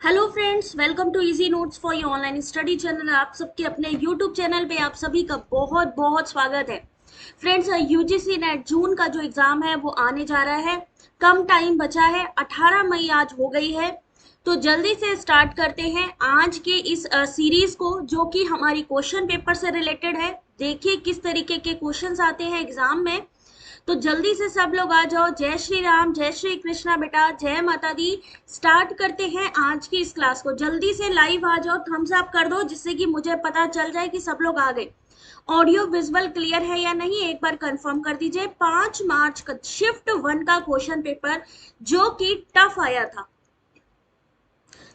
Hello friends, welcome to easy notes for your online study channel. आप सबके अपने YouTube channel पे आप सभी का बहुत बहुत स्वागत है। फ्रेंड्स, यूजीसी नेट जून का जो एग्जाम है वो आने जा रहा है। कम टाइम बचा है, 18 मई आज हो गई है। तो जल्दी से स्टार्ट करते हैं आज के इस सीरीज को, जो कि हमारी क्वेश्चन पेपर से रिलेटेड है। देखिए किस तरीके के क्वेश्चंस आते हैं एग्जाम में। तो जल्दी से सब लोग आ जाओ। जय श्री राम, जय श्री कृष्णा बेटा, जय माता दी। स्टार्ट करते हैं आज की इस क्लास को। जल्दी से लाइव आ जाओ, थम्स अप कर दो जिससे कि मुझे पता चल जाए कि सब लोग आ गए। ऑडियो विजुअल क्लियर है या नहीं, एक बार कंफर्म कर दीजिए। 5 मार्च का शिफ्ट 1 का क्वेश्चन पेपर जो कि टफ आया था,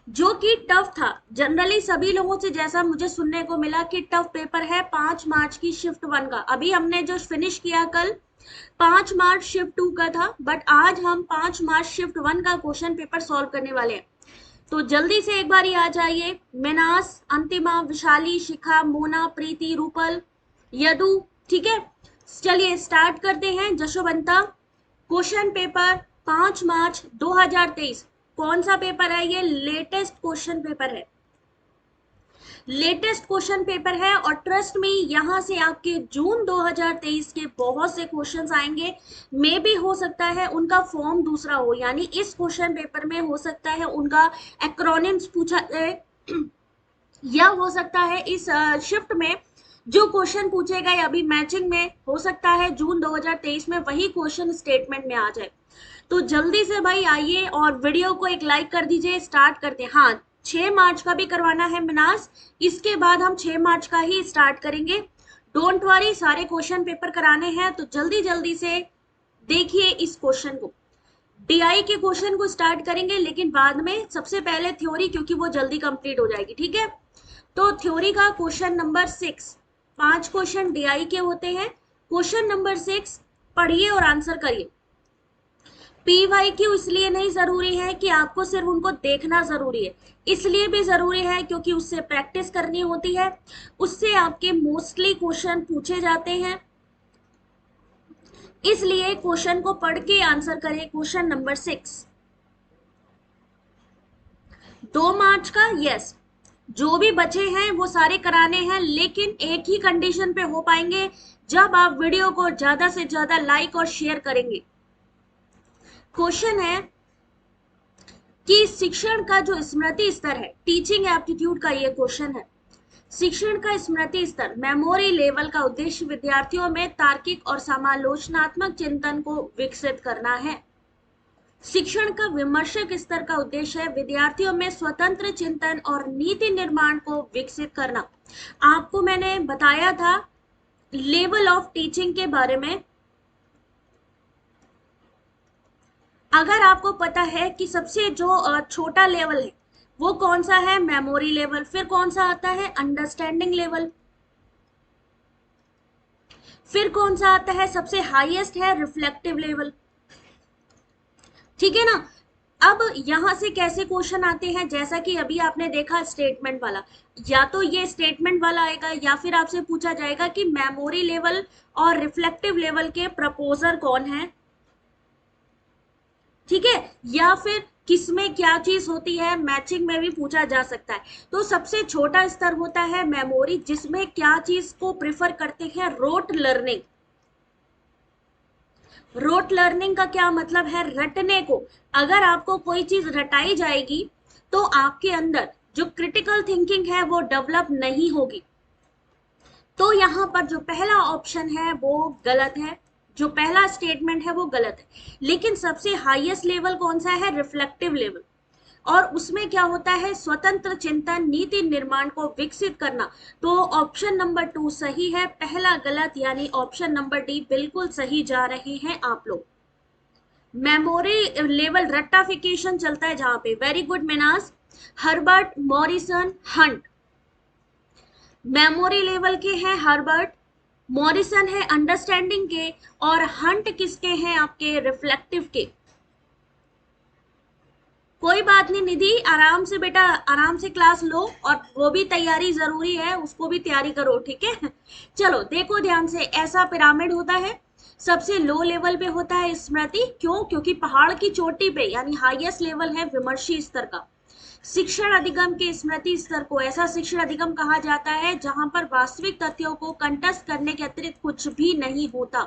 जो कि टफ था। जनरली सभी लोगों से जैसा मुझे सुनने को मिला कि टफ पेपर है 5 मार्च की शिफ्ट 1 का। अभी हमने जो फिनिश किया कल 5 मार्च शिफ्ट 2 का था, बट आज हम 5 मार्च शिफ्ट 1 का क्वेश्चन पेपर सॉल्व करने वाले हैं। तो जल्दी से एक बार ही आ जाइए। मिनास, अंतिमा, विशाली, शिखा, मोना, प्रीति, रूपल, यदु। ठीक है, चलिए स्टार्ट करते हैं। जशोवंता, क्वेश्चन पेपर 5 मार्च 2023। कौन सा पेपर है ये? लेटेस्ट क्वेश्चन पेपर है, लेटेस्ट क्वेश्चन पेपर है। और ट्रस्ट में यहाँ से आपके जून 2023 के बहुत से क्वेश्चंस आएंगे। मे भी हो सकता है उनका फॉर्म दूसरा हो, यानी इस क्वेश्चन पेपर में हो सकता है उनका एक्रोनिम्स पूछा जाए, या हो सकता है इस शिफ्ट में जो क्वेश्चन पूछेगा या अभी मैचिंग में हो सकता है जून 2023 में वही क्वेश्चन स्टेटमेंट में आ जाए। तो जल्दी से भाई आइए और वीडियो को एक लाइक कर दीजिए। स्टार्ट करते हैं। हाँ, 6 मार्च का भी करवाना है मिनास, इसके बाद हम 6 मार्च का ही स्टार्ट करेंगे। डोंट वरी, सारे क्वेश्चन पेपर कराने हैं। तो जल्दी जल्दी से देखिए इस क्वेश्चन को। डीआई के क्वेश्चन को स्टार्ट करेंगे, लेकिन बाद में सबसे पहले थ्योरी, क्योंकि वो जल्दी कंप्लीट हो जाएगी। ठीक है, तो थ्योरी का क्वेश्चन नंबर 6, 5 क्वेश्चन डीआई के होते हैं। क्वेश्चन नंबर 6 पढ़िए और आंसर करिए। पीवाईक्यू इसलिए नहीं जरूरी है कि आपको सिर्फ उनको देखना जरूरी है, इसलिए भी जरूरी है क्योंकि उससे प्रैक्टिस करनी होती है, उससे आपके मोस्टली क्वेश्चन पूछे जाते हैं। इसलिए क्वेश्चन को पढ़ के आंसर करें। क्वेश्चन नंबर 6 2 मार्च का, यस। जो भी बचे हैं वो सारे कराने हैं, लेकिन एक ही कंडीशन पे हो पाएंगे, जब आप वीडियो को ज्यादा से ज्यादा लाइक और शेयर करेंगे। क्वेश्चन है कि शिक्षण का जो स्मृति स्तर है, टीचिंग एप्टीट्यूड का ये क्वेश्चन है। शिक्षण का स्मृति स्तर, मेमोरी लेवल का उद्देश्य विद्यार्थियों में तार्किक और समालोचनात्मक चिंतन को विकसित करना है। शिक्षण का विमर्शक स्तर का उद्देश्य है विद्यार्थियों में स्वतंत्र चिंतन और नीति निर्माण को विकसित करना। आपको मैंने बताया था लेवल ऑफ टीचिंग के बारे में। अगर आपको पता है कि सबसे जो छोटा लेवल है वो कौन सा है, मेमोरी लेवल, फिर कौन सा आता है, अंडरस्टैंडिंग लेवल, फिर कौन सा आता है, सबसे हाईएस्ट है रिफ्लेक्टिव लेवल। ठीक है ना। अब यहां से कैसे क्वेश्चन आते हैं, जैसा कि अभी आपने देखा स्टेटमेंट वाला, या तो ये स्टेटमेंट वाला आएगा या फिर आपसे पूछा जाएगा कि मेमोरी लेवल और रिफ्लेक्टिव लेवल के प्रपोजर कौन है। ठीक है, या फिर किसमें क्या चीज होती है, मैचिंग में भी पूछा जा सकता है। तो सबसे छोटा स्तर होता है मेमोरी, जिसमें क्या चीज को प्रिफर करते हैं, रोट लर्निंग। रोट लर्निंग का क्या मतलब है, रटने को। अगर आपको कोई चीज रटाई जाएगी तो आपके अंदर जो क्रिटिकल थिंकिंग है वो डेवलप नहीं होगी। तो यहां पर जो पहला ऑप्शन है वो गलत है, जो पहला स्टेटमेंट है वो गलत है। लेकिन सबसे हाईएस्ट लेवल कौन सा है, रिफ्लेक्टिव लेवल। और उसमें क्या होता है, स्वतंत्र चिंतन, नीति निर्माण को विकसित करना। तो ऑप्शन नंबर 2 सही है, पहला गलत, यानी ऑप्शन नंबर डी बिल्कुल सही जा रहे हैं आप लोग। मेमोरी लेवल रट्टाफिकेशन चलता है जहां पे। वेरी गुड मिनास। Herbart, Morrison, Hunt memory level के हैं। हर्बर्ट, मॉरिसन है अंडरस्टैंडिंग के, और हंट किसके हैं, आपके रिफ्लेक्टिव के। कोई बात नहीं निधि, आराम से बेटा, आराम से क्लास लो, और वो भी तैयारी जरूरी है, उसको भी तैयारी करो। ठीक है, चलो देखो ध्यान से। ऐसा पिरामिड होता है, सबसे लो लेवल पे होता है स्मृति। क्यों? क्योंकि पहाड़ की चोटी पे, यानी हाईएस्ट लेवल है विमर्शी स्तर का। शिक्षण अधिगम के स्मृति स्तर को ऐसा शिक्षण अधिगम कहा जाता है जहां पर वास्तविक तथ्यों को कंठस्थ करने के अतिरिक्त कुछ भी नहीं होता।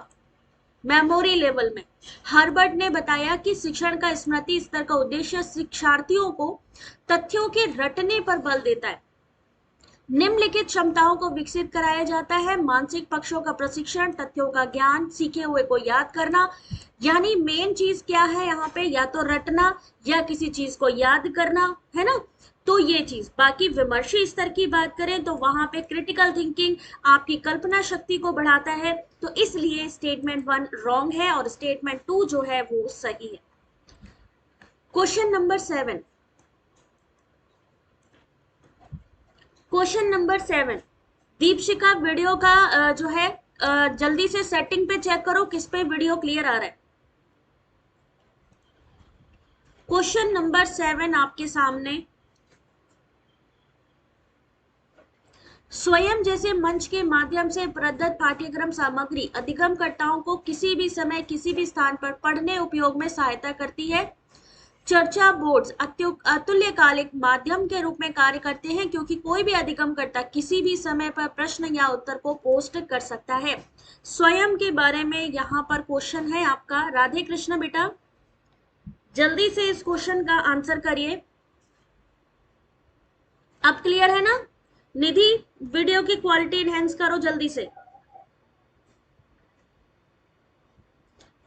मेमोरी लेवल में हार्वर्ड ने बताया कि शिक्षण का स्मृति स्तर का उद्देश्य शिक्षार्थियों को तथ्यों के रटने पर बल देता है। निम्नलिखित क्षमताओं को विकसित कराया जाता है: मानसिक पक्षों का प्रशिक्षण, तथ्यों का ज्ञान, सीखे हुए को याद करना। यानी मेन चीज क्या है यहाँ पे, या तो रटना या किसी चीज को याद करना, है ना। तो ये चीज, बाकी विमर्शी स्तर की बात करें तो वहां पे क्रिटिकल थिंकिंग आपकी कल्पना शक्ति को बढ़ाता है। तो इसलिए स्टेटमेंट 1 रॉन्ग है और स्टेटमेंट 2 जो है वो सही है। Question number 7, question number 7, Deepshikha video का जो है जल्दी से सेटिंग पे चेक करो किस पे वीडियो क्लियर आ रहा है। क्वेश्चन नंबर 7 आपके सामने, स्वयं जैसे मंच के माध्यम से प्रदत्त पाठ्यक्रम सामग्री अधिगमकर्ताओं को किसी भी समय किसी भी स्थान पर पढ़ने उपयोग में सहायता करती है। चर्चा बोर्ड्स अतुल्यकालिक माध्यम के रूप में कार्य करते हैं क्योंकि कोई भी अधिगमकर्ता किसी भी समय पर प्रश्न या उत्तर को पोस्ट कर सकता है। स्वयं के बारे में यहाँ पर क्वेश्चन है आपका। राधे कृष्ण बेटा, जल्दी से इस क्वेश्चन का आंसर करिए। अब क्लियर है ना? निधि, वीडियो की क्वालिटी इनहेंस करो जल्दी से,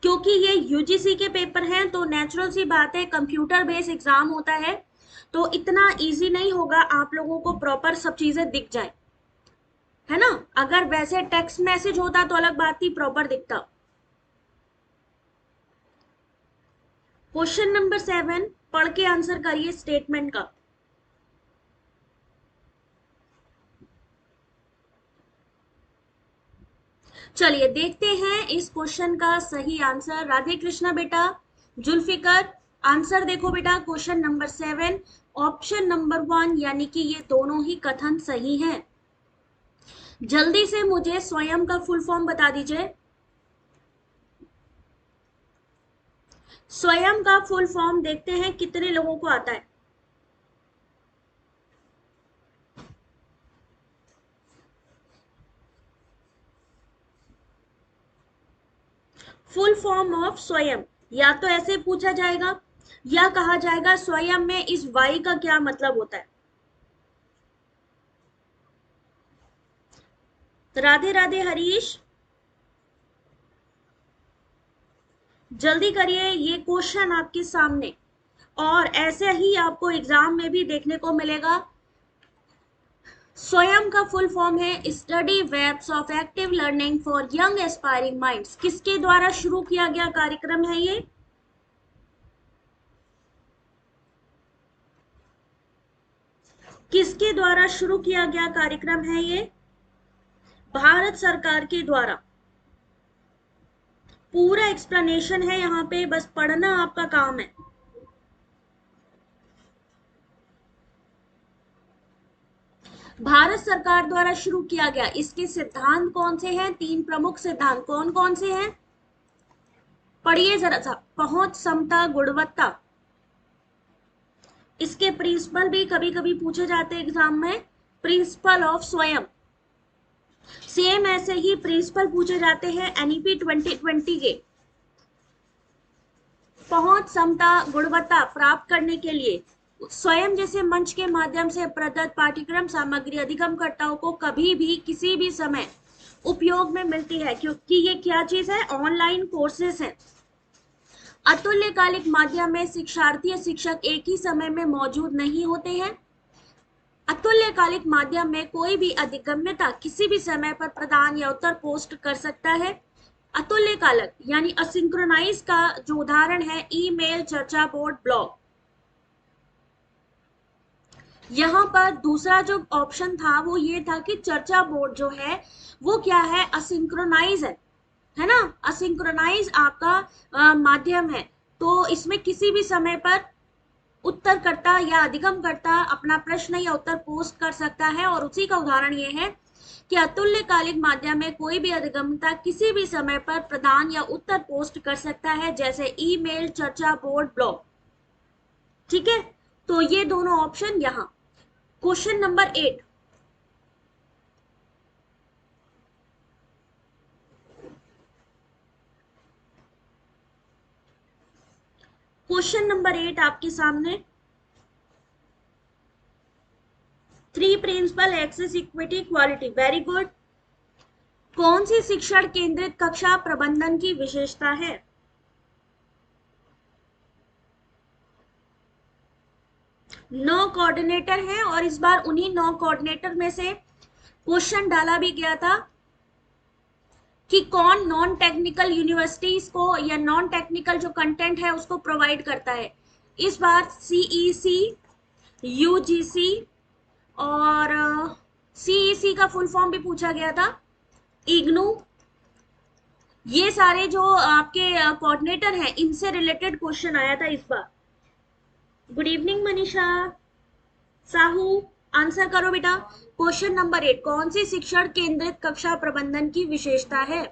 क्योंकि ये यूजीसी के पेपर हैं तो नेचुरल सी बात है, कंप्यूटर बेस्ड एग्जाम होता है तो इतना इजी नहीं होगा आप लोगों को प्रॉपर सब चीजें दिख जाए, है ना। अगर वैसे टेक्स्ट मैसेज होता तो अलग बात थी, प्रॉपर दिखता। क्वेश्चन नंबर 7 पढ़ के आंसर करिए स्टेटमेंट का। चलिए देखते हैं इस क्वेश्चन का सही आंसर। राधे कृष्णा बेटा, जुल्फिकर, आंसर देखो बेटा। क्वेश्चन नंबर 7 ऑप्शन नंबर 1 यानी कि ये दोनों ही कथन सही हैं। जल्दी से मुझे स्वयं का फुल फॉर्म बता दीजिए। स्वयं का फुल फॉर्म देखते हैं कितने लोगों को आता है। फुल फॉर्म ऑफ स्वयं, या तो ऐसे पूछा जाएगा या कहा जाएगा स्वयं में इस वाई का क्या मतलब होता है। राधे राधे हरीश, जल्दी करिए, ये क्वेश्चन आपके सामने, और ऐसे ही आपको एग्जाम में भी देखने को मिलेगा। स्वयं का फुल फॉर्म है study webs of active learning for young aspiring minds. किसके द्वारा शुरू किया गया कार्यक्रम है ये? किसके द्वारा शुरू किया गया कार्यक्रम है ये? भारत सरकार के द्वारा। पूरा एक्सप्लेनेशन है यहाँ पे, बस पढ़ना आपका काम है। भारत सरकार द्वारा शुरू किया गया। इसके सिद्धांत कौन से हैं? 3 प्रमुख सिद्धांत कौन कौन से हैं? पढ़िए जरा सा। पहुंच, समता, गुणवत्ता। इसके प्रिंसिपल भी कभी कभी पूछे जाते हैं एग्जाम में, प्रिंसिपल ऑफ स्वयं। सेम ऐसे ही प्रिंसिपल पूछे जाते हैं एनईपी 2020 के। पहुंच, समता, गुणवत्ता प्राप्त करने के लिए स्वयं जैसे मंच के माध्यम से प्रदत्त पाठ्यक्रम सामग्री अधिगमकर्ताओं को कभी भी किसी भी समय उपयोग में मिलती है, क्योंकि ये क्या चीज है? ऑनलाइन कोर्सेस है। अतुल्यकालिक माध्यम में शिक्षार्थी या शिक्षक एक ही समय में मौजूद नहीं होते हैं। अतुल्यकालिक माध्यम में कोई भी अधिगम्यता किसी भी समय पर प्रदान या उत्तर पोस्ट कर सकता है। अतुल्यकालिक यानी असिंक्रोनाइज का जो उदाहरण है ईमेल, चर्चा बोर्ड, ब्लॉग। यहाँ पर दूसरा जो ऑप्शन था वो ये था कि चर्चा बोर्ड जो है वो क्या है? असिंक्रोनाइज है ना। असिंक्रोनाइज आपका माध्यम है, तो इसमें किसी भी समय पर उत्तरकर्ता या अधिगमकर्ता अपना प्रश्न या उत्तर पोस्ट कर सकता है। और उसी का उदाहरण ये है कि अतुल्यकालिक माध्यम में कोई भी अधिगमकर्ता किसी भी समय पर प्रदान या उत्तर पोस्ट कर सकता है, जैसे ईमेल, चर्चा बोर्ड, ब्लॉग। ठीक है, तो ये दोनों ऑप्शन यहां। क्वेश्चन नंबर 8, क्वेश्चन नंबर 8 आपके सामने, three principal access equity quality, very good. कौन सी शिक्षण केंद्रित कक्षा प्रबंधन की विशेषता है? 9 कोऑर्डिनेटर हैं और इस बार उन्हीं 9 कोऑर्डिनेटर में से क्वेश्चन डाला भी गया था कि कौन नॉन टेक्निकल यूनिवर्सिटीज को या नॉन टेक्निकल जो कंटेंट है उसको प्रोवाइड करता है। इस बार सीईसी, यूजीसी और सीईसी का फुल फॉर्म भी पूछा गया था, इग्नू, ये सारे जो आपके कोऑर्डिनेटर हैं इनसे रिलेटेड क्वेश्चन आया था इस बार। Good evening Manisha, Sahu, answer करो बेटा। क्वेश्चन नंबर 8, कौन सी शिक्षण केंद्रित कक्षा प्रबंधन की विशेषता है?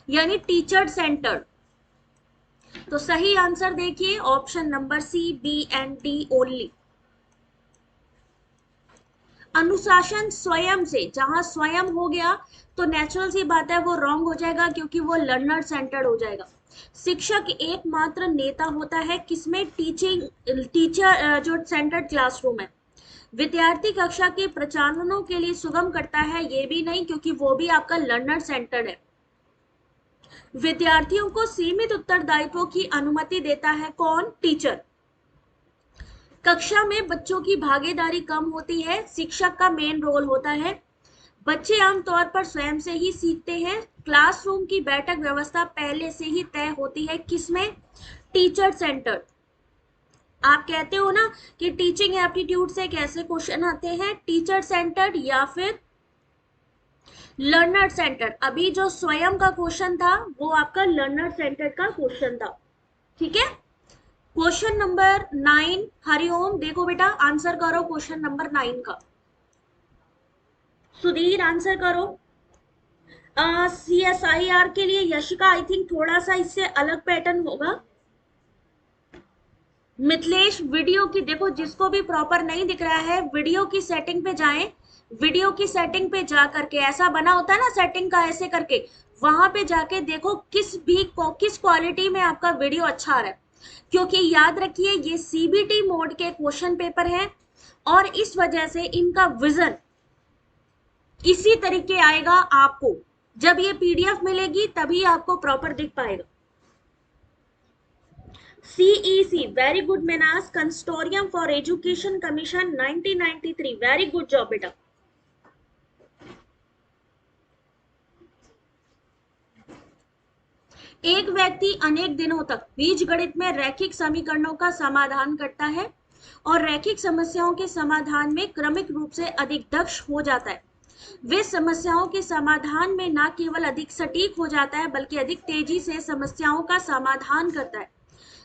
यानी टीचर सेंटर्ड। तो सही आंसर देखिए option number C, B and D only. अनुशासन स्वयं से, जहां स्वयं हो गया तो नेचुरल सी बात है वो रॉन्ग हो जाएगा क्योंकि वो लर्नर सेंटर्ड हो जाएगा। शिक्षक एकमात्र नेता होता है किसमें? टीचर जो सेंटर्ड क्लासरूम है। विद्यार्थी कक्षा के प्रचालनों के लिए सुगम करता है, ये भी नहीं क्योंकि वो भी आपका लर्नर सेंटर्ड है। विद्यार्थियों को सीमित उत्तरदायित्वों की अनुमति देता है कौन? टीचर। कक्षा में बच्चों की भागीदारी कम होती है, शिक्षक का मेन रोल होता है। बच्चे आमतौर पर स्वयं से ही सीखते हैं। क्लासरूम की बैठक व्यवस्था पहले से ही तय होती है किसमें? Teacher centred. आप कहते हो ना कि टीचिंग एप्टीट्यूड से कैसे क्वेश्चन आते हैं, टीचर सेंटर्ड या फिर लर्नर सेंटर्ड। अभी जो स्वयं का क्वेश्चन था वो आपका लर्नर सेंटर्ड का क्वेश्चन था, ठीक है। क्वेश्चन नंबर 9, हरिओम, देखो बेटा आंसर करो क्वेश्चन नंबर 9 का। सुधीर आंसर करो। CSIR के लिए यशिका आई थिंक थोड़ा सा इससे अलग पैटर्न होगा। मिथिलेश वीडियो की देखो, जिसको भी प्रॉपर नहीं दिख रहा है वीडियो की सेटिंग पे जाएं। वीडियो की सेटिंग पे जा करके ऐसा बना होता है ना सेटिंग का, ऐसे करके वहां पे जाके देखो किस क्वालिटी में आपका वीडियो अच्छा आ रहा है। क्योंकि याद रखिए ये सीबीटी मोड के क्वेश्चन पेपर है और इस वजह से इनका विजन इसी तरीके आएगा आपको। जब ये पीडीएफ मिलेगी तभी आपको प्रॉपर दिख पाएगा। CEC, वेरी गुड मेनास, consortium for education commission 1993, very good job बेटा। एक व्यक्ति अनेक दिनों तक बीजगणित में रैखिक समीकरणों का समाधान करता है और रैखिक समस्याओं के समाधान में क्रमिक रूप से अधिक दक्ष हो जाता है। वे समस्याओं के समाधान में न केवल अधिक सटीक हो जाता है बल्कि अधिक तेजी से समस्याओं का समाधान करता है।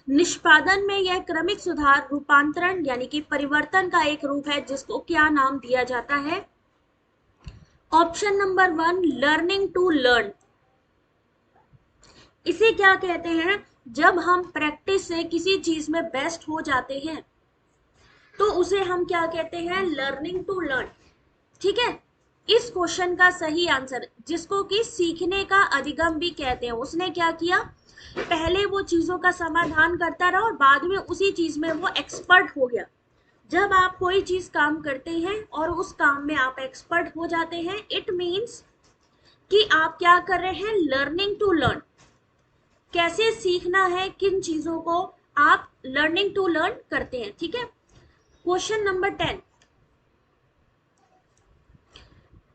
निष्पादन में यह क्रमिक सुधार रूपांतरण यानी कि परिवर्तन का एक रूप है जिसको क्या नाम दिया जाता है? Option number 1, learning to learn. इसे क्या कहते हैं? जब हम प्रैक्टिस से किसी चीज में बेस्ट हो जाते हैं तो उसे हम क्या कहते हैं? लर्निंग टू लर्न, ठीक है। इस क्वेश्चन का सही आंसर, जिसको कि सीखने का अधिगम भी कहते हैं, उसने क्या किया? पहले वो चीजों का समाधान करता रहा और बाद में उसी चीज में वो एक्सपर्ट हो गया। जब आप कोई चीज काम करते हैं और उस काम में आप एक्सपर्ट हो जाते हैं, इट मीन्स कि आप क्या कर रहे हैं? Learning to learn. कैसे सीखना है, किन चीजों को आप लर्निंग टू लर्न करते हैं, ठीक है। क्वेश्चन नंबर 10,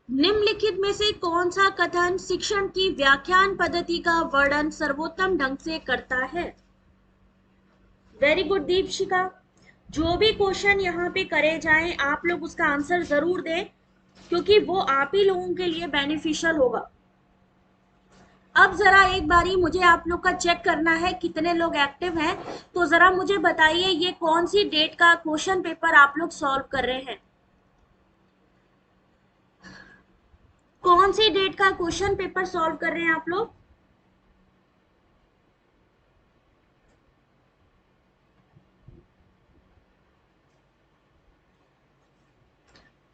निम्नलिखित में से कौन सा कथन शिक्षण की व्याख्यान पद्धति का वर्णन सर्वोत्तम ढंग से करता है? Very good Deepshikha. जो भी क्वेश्चन यहाँ पे करे जाएं आप लोग उसका आंसर जरूर दें क्योंकि वो आप ही लोगों के लिए बेनिफिशियल होगा। अब जरा एक बारी मुझे आप लोग का चेक करना है कितने लोग एक्टिव हैं, तो जरा मुझे बताइए ये कौन सी डेट का क्वेश्चन पेपर आप लोग सॉल्व कर रहे हैं? कौन सी डेट का क्वेश्चन पेपर सॉल्व कर रहे हैं आप लोग?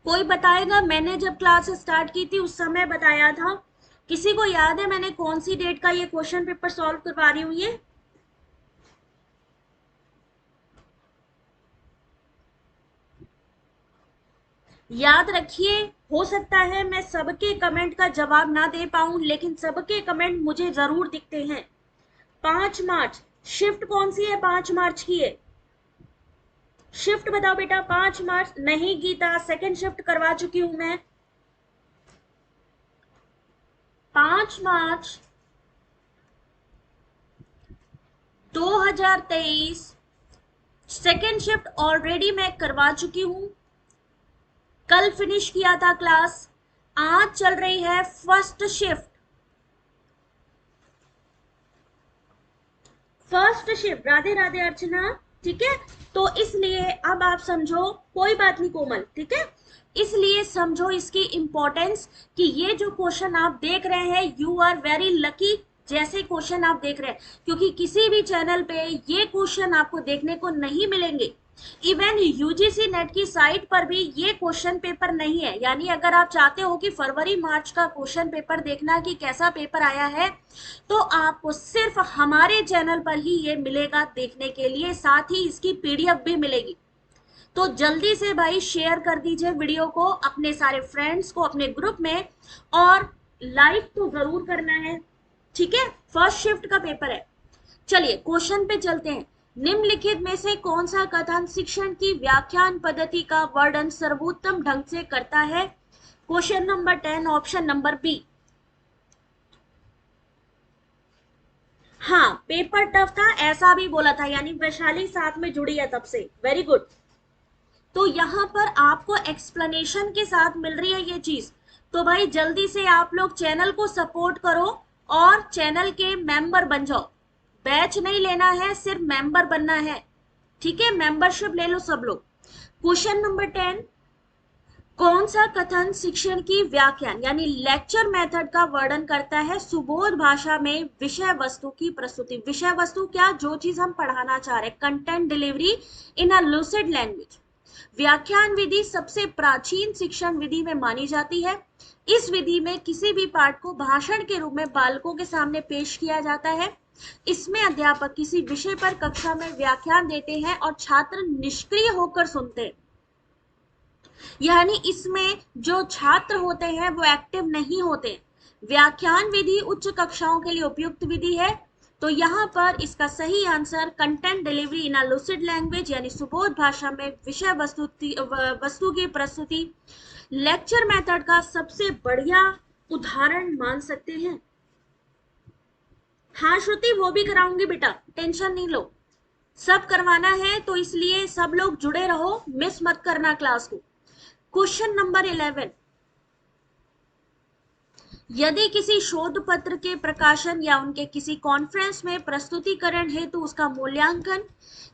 कोई बताएगा? मैंने जब क्लास स्टार्ट की थी उस समय बताया था। किसी को याद है मैंने कौन सी डेट का ये क्वेश्चन पेपर सॉल्व करवा रही हूँ? ये याद रखिए। हो सकता है मैं सबके कमेंट का जवाब ना दे पाऊं, लेकिन सबके कमेंट मुझे जरूर दिखते हैं। 5 मार्च। शिफ्ट कौन सी है 5 मार्च की है? शिफ्ट बताओ बेटा। 5 मार्च नहीं गीता, सेकंड शिफ्ट करवा चुकी हूं मैं। 5 मार्च 2023 सेकेंड शिफ्ट ऑलरेडी मैं करवा चुकी हूं। कल फिनिश किया था क्लास। आज चल रही है first shift. First shift. Radhe Radhe Archana. ठीक है, तो इसलिए अब आप समझो। कोई बात नहीं कोमल, ठीक है। इसलिए समझो इसकी इंपॉर्टेंस कि ये जो क्वेश्चन आप देख रहे हैं, यू आर वेरी लकी जैसे क्वेश्चन आप देख रहे हैं, क्योंकि किसी भी चैनल पे ये क्वेश्चन आपको देखने को नहीं मिलेंगे। इवन यूजीसी नेट की साइट पर भी ये क्वेश्चन पेपर नहीं है। यानी अगर आप चाहते हो कि फरवरी मार्च का क्वेश्चन पेपर देखना कि कैसा पेपर आया है, तो आपको सिर्फ हमारे चैनल पर ही ये मिलेगा देखने के लिए, साथ ही इसकी पीडीएफ भी मिलेगी। तो जल्दी से भाई शेयर कर दीजिए वीडियो को अपने सारे फ्रेंड्स को अपने ग्रुप में, और लाइक तो जरूर करना है, ठीक है। फर्स्ट शिफ्ट का पेपर है। चलिए क्वेश्चन पे चलते हैं। निम्नलिखित में से कौन सा कथन शिक्षण की व्याख्यान पद्धति का वर्णन सर्वोत्तम ढंग से करता है? Question number 10, option number B. हाँ, पेपर टफ था ऐसा भी बोला था, यानी वैशाली साथ में जुड़ी है तब से। Very good. तो यहां पर आपको एक्सप्लेनेशन के साथ मिल रही है ये चीज। तो भाई जल्दी से आप लोग चैनल को सपोर्ट करो और चैनल के मेंबर बन जाओ। बैच नहीं लेना है, सिर्फ मेंबर बनना है, ठीक है। मेंबरशिप ले लो सब लोग। क्वेश्चन नंबर 10, कौन सा कथन शिक्षण की व्याख्यान यानी लेक्चर मेथड का वर्णन करता है? सुबोध भाषा में विषय वस्तु की प्रस्तुति। विषय वस्तु क्या? जो चीज हम पढ़ाना चाह रहे हैं, कंटेंट डिलीवरी इन अ लूसिड लैंग्वेज। व्याख्यान विधि सबसे प्राचीन शिक्षण विधि में मानी जाती है। इस विधि में किसी भी पाठ को भाषण के रूप में बालकों के सामने पेश किया जाता है। इसमें अध्यापक किसी विषय पर कक्षा में व्याख्यान देते हैं और छात्र निष्क्रिय होकर सुनते हैं। यानी इसमें जो छात्र होते हैं वो एक्टिव नहीं होते। व्याख्यान विधि उच्च कक्षाओं के लिए उपयुक्त विधि है। तो यहाँ पर इसका सही आंसर कंटेंट डिलीवरी इन अ लूसिड लैंग्वेज, यानी सुबोध भाषा में विषय वस्तु की प्रस्तुति लेक्चर मेथड का सबसे बढ़िया उदाहरण मान सकते हैं। हाँ श्रुति, वो भी कराऊंगी बेटा, टेंशन नहीं लो। सब करवाना है, तो इसलिए सब लोग जुड़े रहो, मिस मत करना क्लास को। क्वेश्चन नंबर 11, यदि किसी शोध पत्र के प्रकाशन या उनके किसी कॉन्फ्रेंस में प्रस्तुतिकरण है तो उसका मूल्यांकन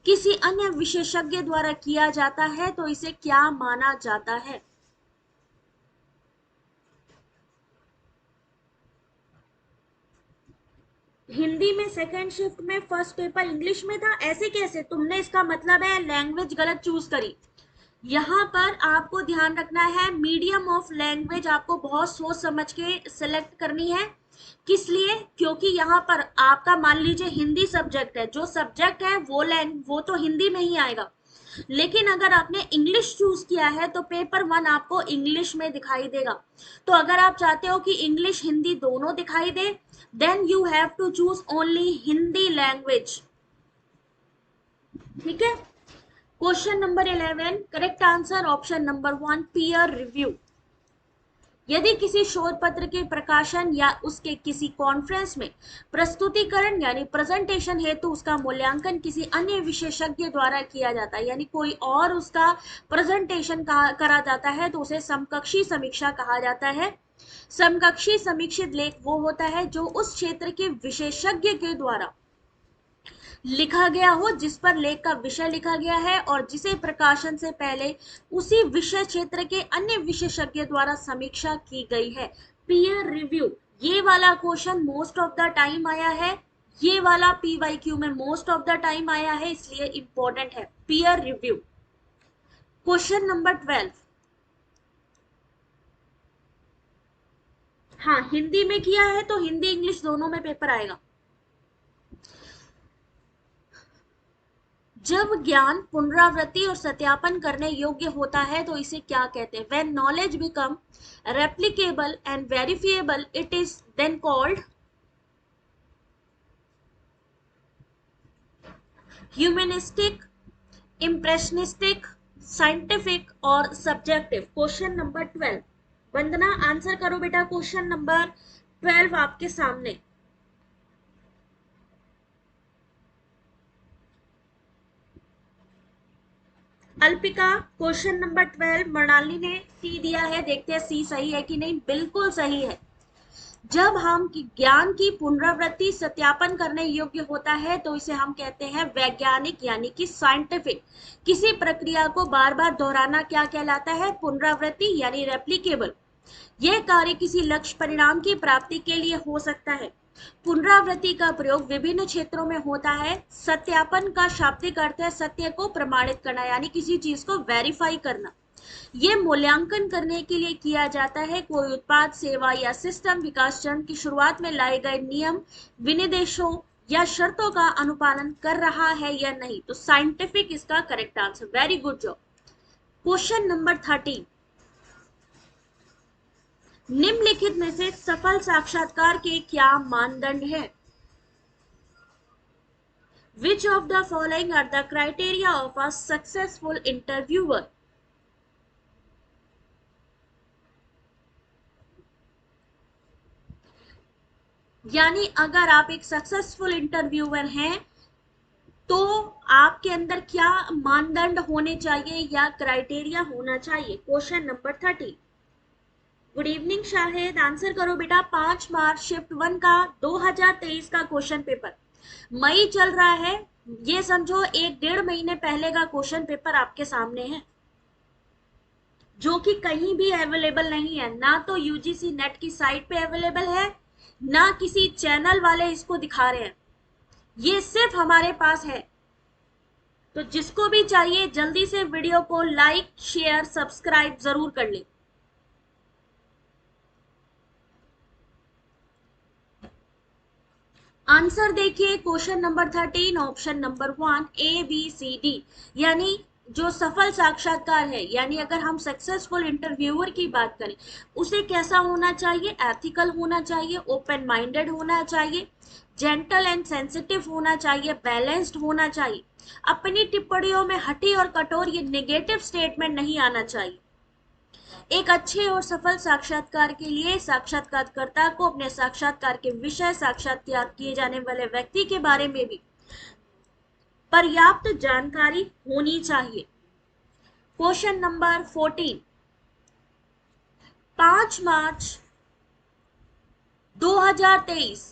किसी अन्य विशेषज्ञ द्वारा किया जाता है, तो इसे क्या माना जाता है? हिंदी में सेकेंड शिफ्ट में, फर्स्ट पेपर इंग्लिश में था, ऐसे कैसे? तुमने, इसका मतलब है लैंग्वेज गलत चूज करी। यहाँ पर आपको ध्यान रखना है, मीडियम ऑफ लैंग्वेज आपको बहुत सोच समझ के सिलेक्ट करनी है। किस लिए? क्योंकि यहाँ पर आपका मान लीजिए हिंदी सब्जेक्ट है, जो सब्जेक्ट है वो तो हिंदी में ही आएगा। लेकिन अगर आपने इंग्लिश चूज किया है तो पेपर 1 आपको इंग्लिश में दिखाई देगा। तो अगर आप चाहते हो कि इंग्लिश हिंदी दोनों दिखाई दे, then you have to choose only Hindi language, ठीक है। Question number 11, correct answer option number 1, peer review. यदि किसी शोध पत्र के प्रकाशन या उसके किसी कॉन्फ्रेंस में प्रस्तुतिकरण यानी प्रेजेंटेशन है तो उसका मूल्यांकन किसी अन्य विशेषज्ञ द्वारा किया जाता है, यानी कोई और उसका प्रेजेंटेशन करा जाता है तो उसे समकक्षी समीक्षा कहा जाता है। समकक्षी समीक्षित लेख वो होता है जो उस क्षेत्र के विशेषज्ञ के द्वारा लिखा गया हो, जिस पर लेख का विषय लिखा गया है और जिसे प्रकाशन से पहले उसी विषय क्षेत्र के अन्य विशेषज्ञ द्वारा समीक्षा की गई है। पीयर रिव्यू, ये वाला question most of the time आया है, ये वाला पीवाईक्यू में मोस्ट ऑफ द टाइम आया है, इसलिए इंपॉर्टेंट है पीयर रिव्यू। क्वेश्चन नंबर 12, हाँ, हिंदी में किया है तो हिंदी इंग्लिश दोनों में पेपर आएगा। जब ज्ञान पुनरावृत्ति और सत्यापन करने योग्य होता है तो इसे क्या कहते हैं? When knowledge become replicable and verifiable, it is then called humanistic, impressionistic, scientific और सब्जेक्टिव। Question number 12। वंदना आंसर करो बेटा, क्वेश्चन नंबर 12 आपके सामने। अल्पिका क्वेश्चन नंबर 12, मृणाली ने सी दिया है, देखते हैं सी सही है कि नहीं। बिल्कुल सही है। जब हम ज्ञान की पुनरावृत्ति सत्यापन करने योग्य होता है तो इसे हम कहते हैं वैज्ञानिक यानी कि साइंटिफिक। किसी प्रक्रिया को बार बार दोहराना क्या कहलाता है? पुनरावृत्ति यानी रेप्लिकेबल। यह कार्य किसी लक्ष्य परिणाम की प्राप्ति के लिए हो सकता है। पुनरावृत्ति का प्रयोग विभिन्न क्षेत्रों में होता है। सत्यापन का शाब्दिक अर्थ है सत्य को प्रमाणित करना यानी किसी चीज को वेरीफाई करना। ये मूल्यांकन करने के लिए किया जाता है कोई उत्पाद, सेवा या सिस्टम विकास चरण की शुरुआत में लाए गए नियम, विनिर्देशों या शर्तों का अनुपालन कर रहा है या नहीं। तो साइंटिफिक इसका correct answer. Very good job. Question number 13। निम्नलिखित में से सफल साक्षात्कार के क्या मानदंड हैं? Which of the following are the criteria of a successful interviewer? यानी अगर आप एक सक्सेसफुल इंटरव्यूअर हैं तो आपके अंदर क्या मानदंड होने चाहिए या क्राइटेरिया होना चाहिए। Question number 30। Good evening Shahid, answer करो बेटा। 5 मार्च शिफ्ट 1 का 2023 का क्वेश्चन पेपर। मई चल रहा है, ये समझो 1-1.5 महीने पहले का क्वेश्चन पेपर आपके सामने है, जो कि कहीं भी अवेलेबल नहीं है। ना तो यूजीसी नेट की साइट पे अवेलेबल है, ना किसी चैनल वाले इसको दिखा रहे हैं, ये सिर्फ हमारे पास है। तो जिसको भी चाहिए जल्दी से वीडियो को लाइक, शेयर, सब्सक्राइब जरूर कर ले। आंसर देखिए question number 13, option number 1 ABCD। यानी जो सफल साक्षात्कार है, यानी अगर हम सक्सेसफुल इंटरव्यूअर की बात करें, उसे कैसा होना चाहिए? एथिकल होना चाहिए, ओपन माइंडेड होना चाहिए, जेंटल एंड सेंसिटिव होना चाहिए, बैलेंस्ड होना चाहिए। अपनी टिप्पणियों में हठी और कठोर ये नेगेटिव स्टेटमेंट नहीं आना चाहिए। एक अच्छे और सफल साक्षात्कार के लिए साक्षात्कारकर्ता को अपने साक्षात्कार के विषय, साक्षात्कार किए जाने वाले व्यक्ति के बारे में भी पर्याप्त जानकारी होनी चाहिए। Question number 14। 5 मार्च 2023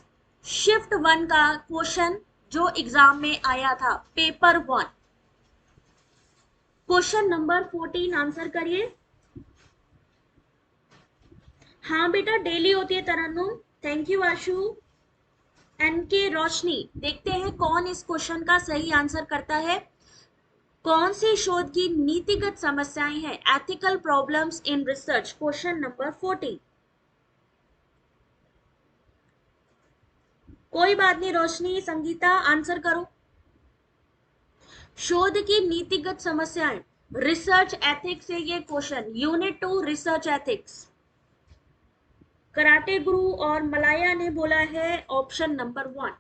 शिफ्ट 1 का क्वेश्चन जो एग्जाम में आया था, पेपर 1। क्वेश्चन नंबर 14 आंसर करिए। हाँ बेटा, डेली होती है Tarannum. Thank you Ashu. N K Roshni, देखते हैं कौन इस क्वेश्चन का सही आंसर करता है। कौन सी शोध की नीतिगत समस्याएं हैं? Ethical problems in research. Question number 14। कोई बात नहीं रोशनी, संगीता आंसर करो। शोध की नीतिगत समस्याएं, रिसर्च एथिक्स से ये question, unit 2 research ethics. Karate गुरु और मलाया ने बोला है ऑप्शन नंबर 1।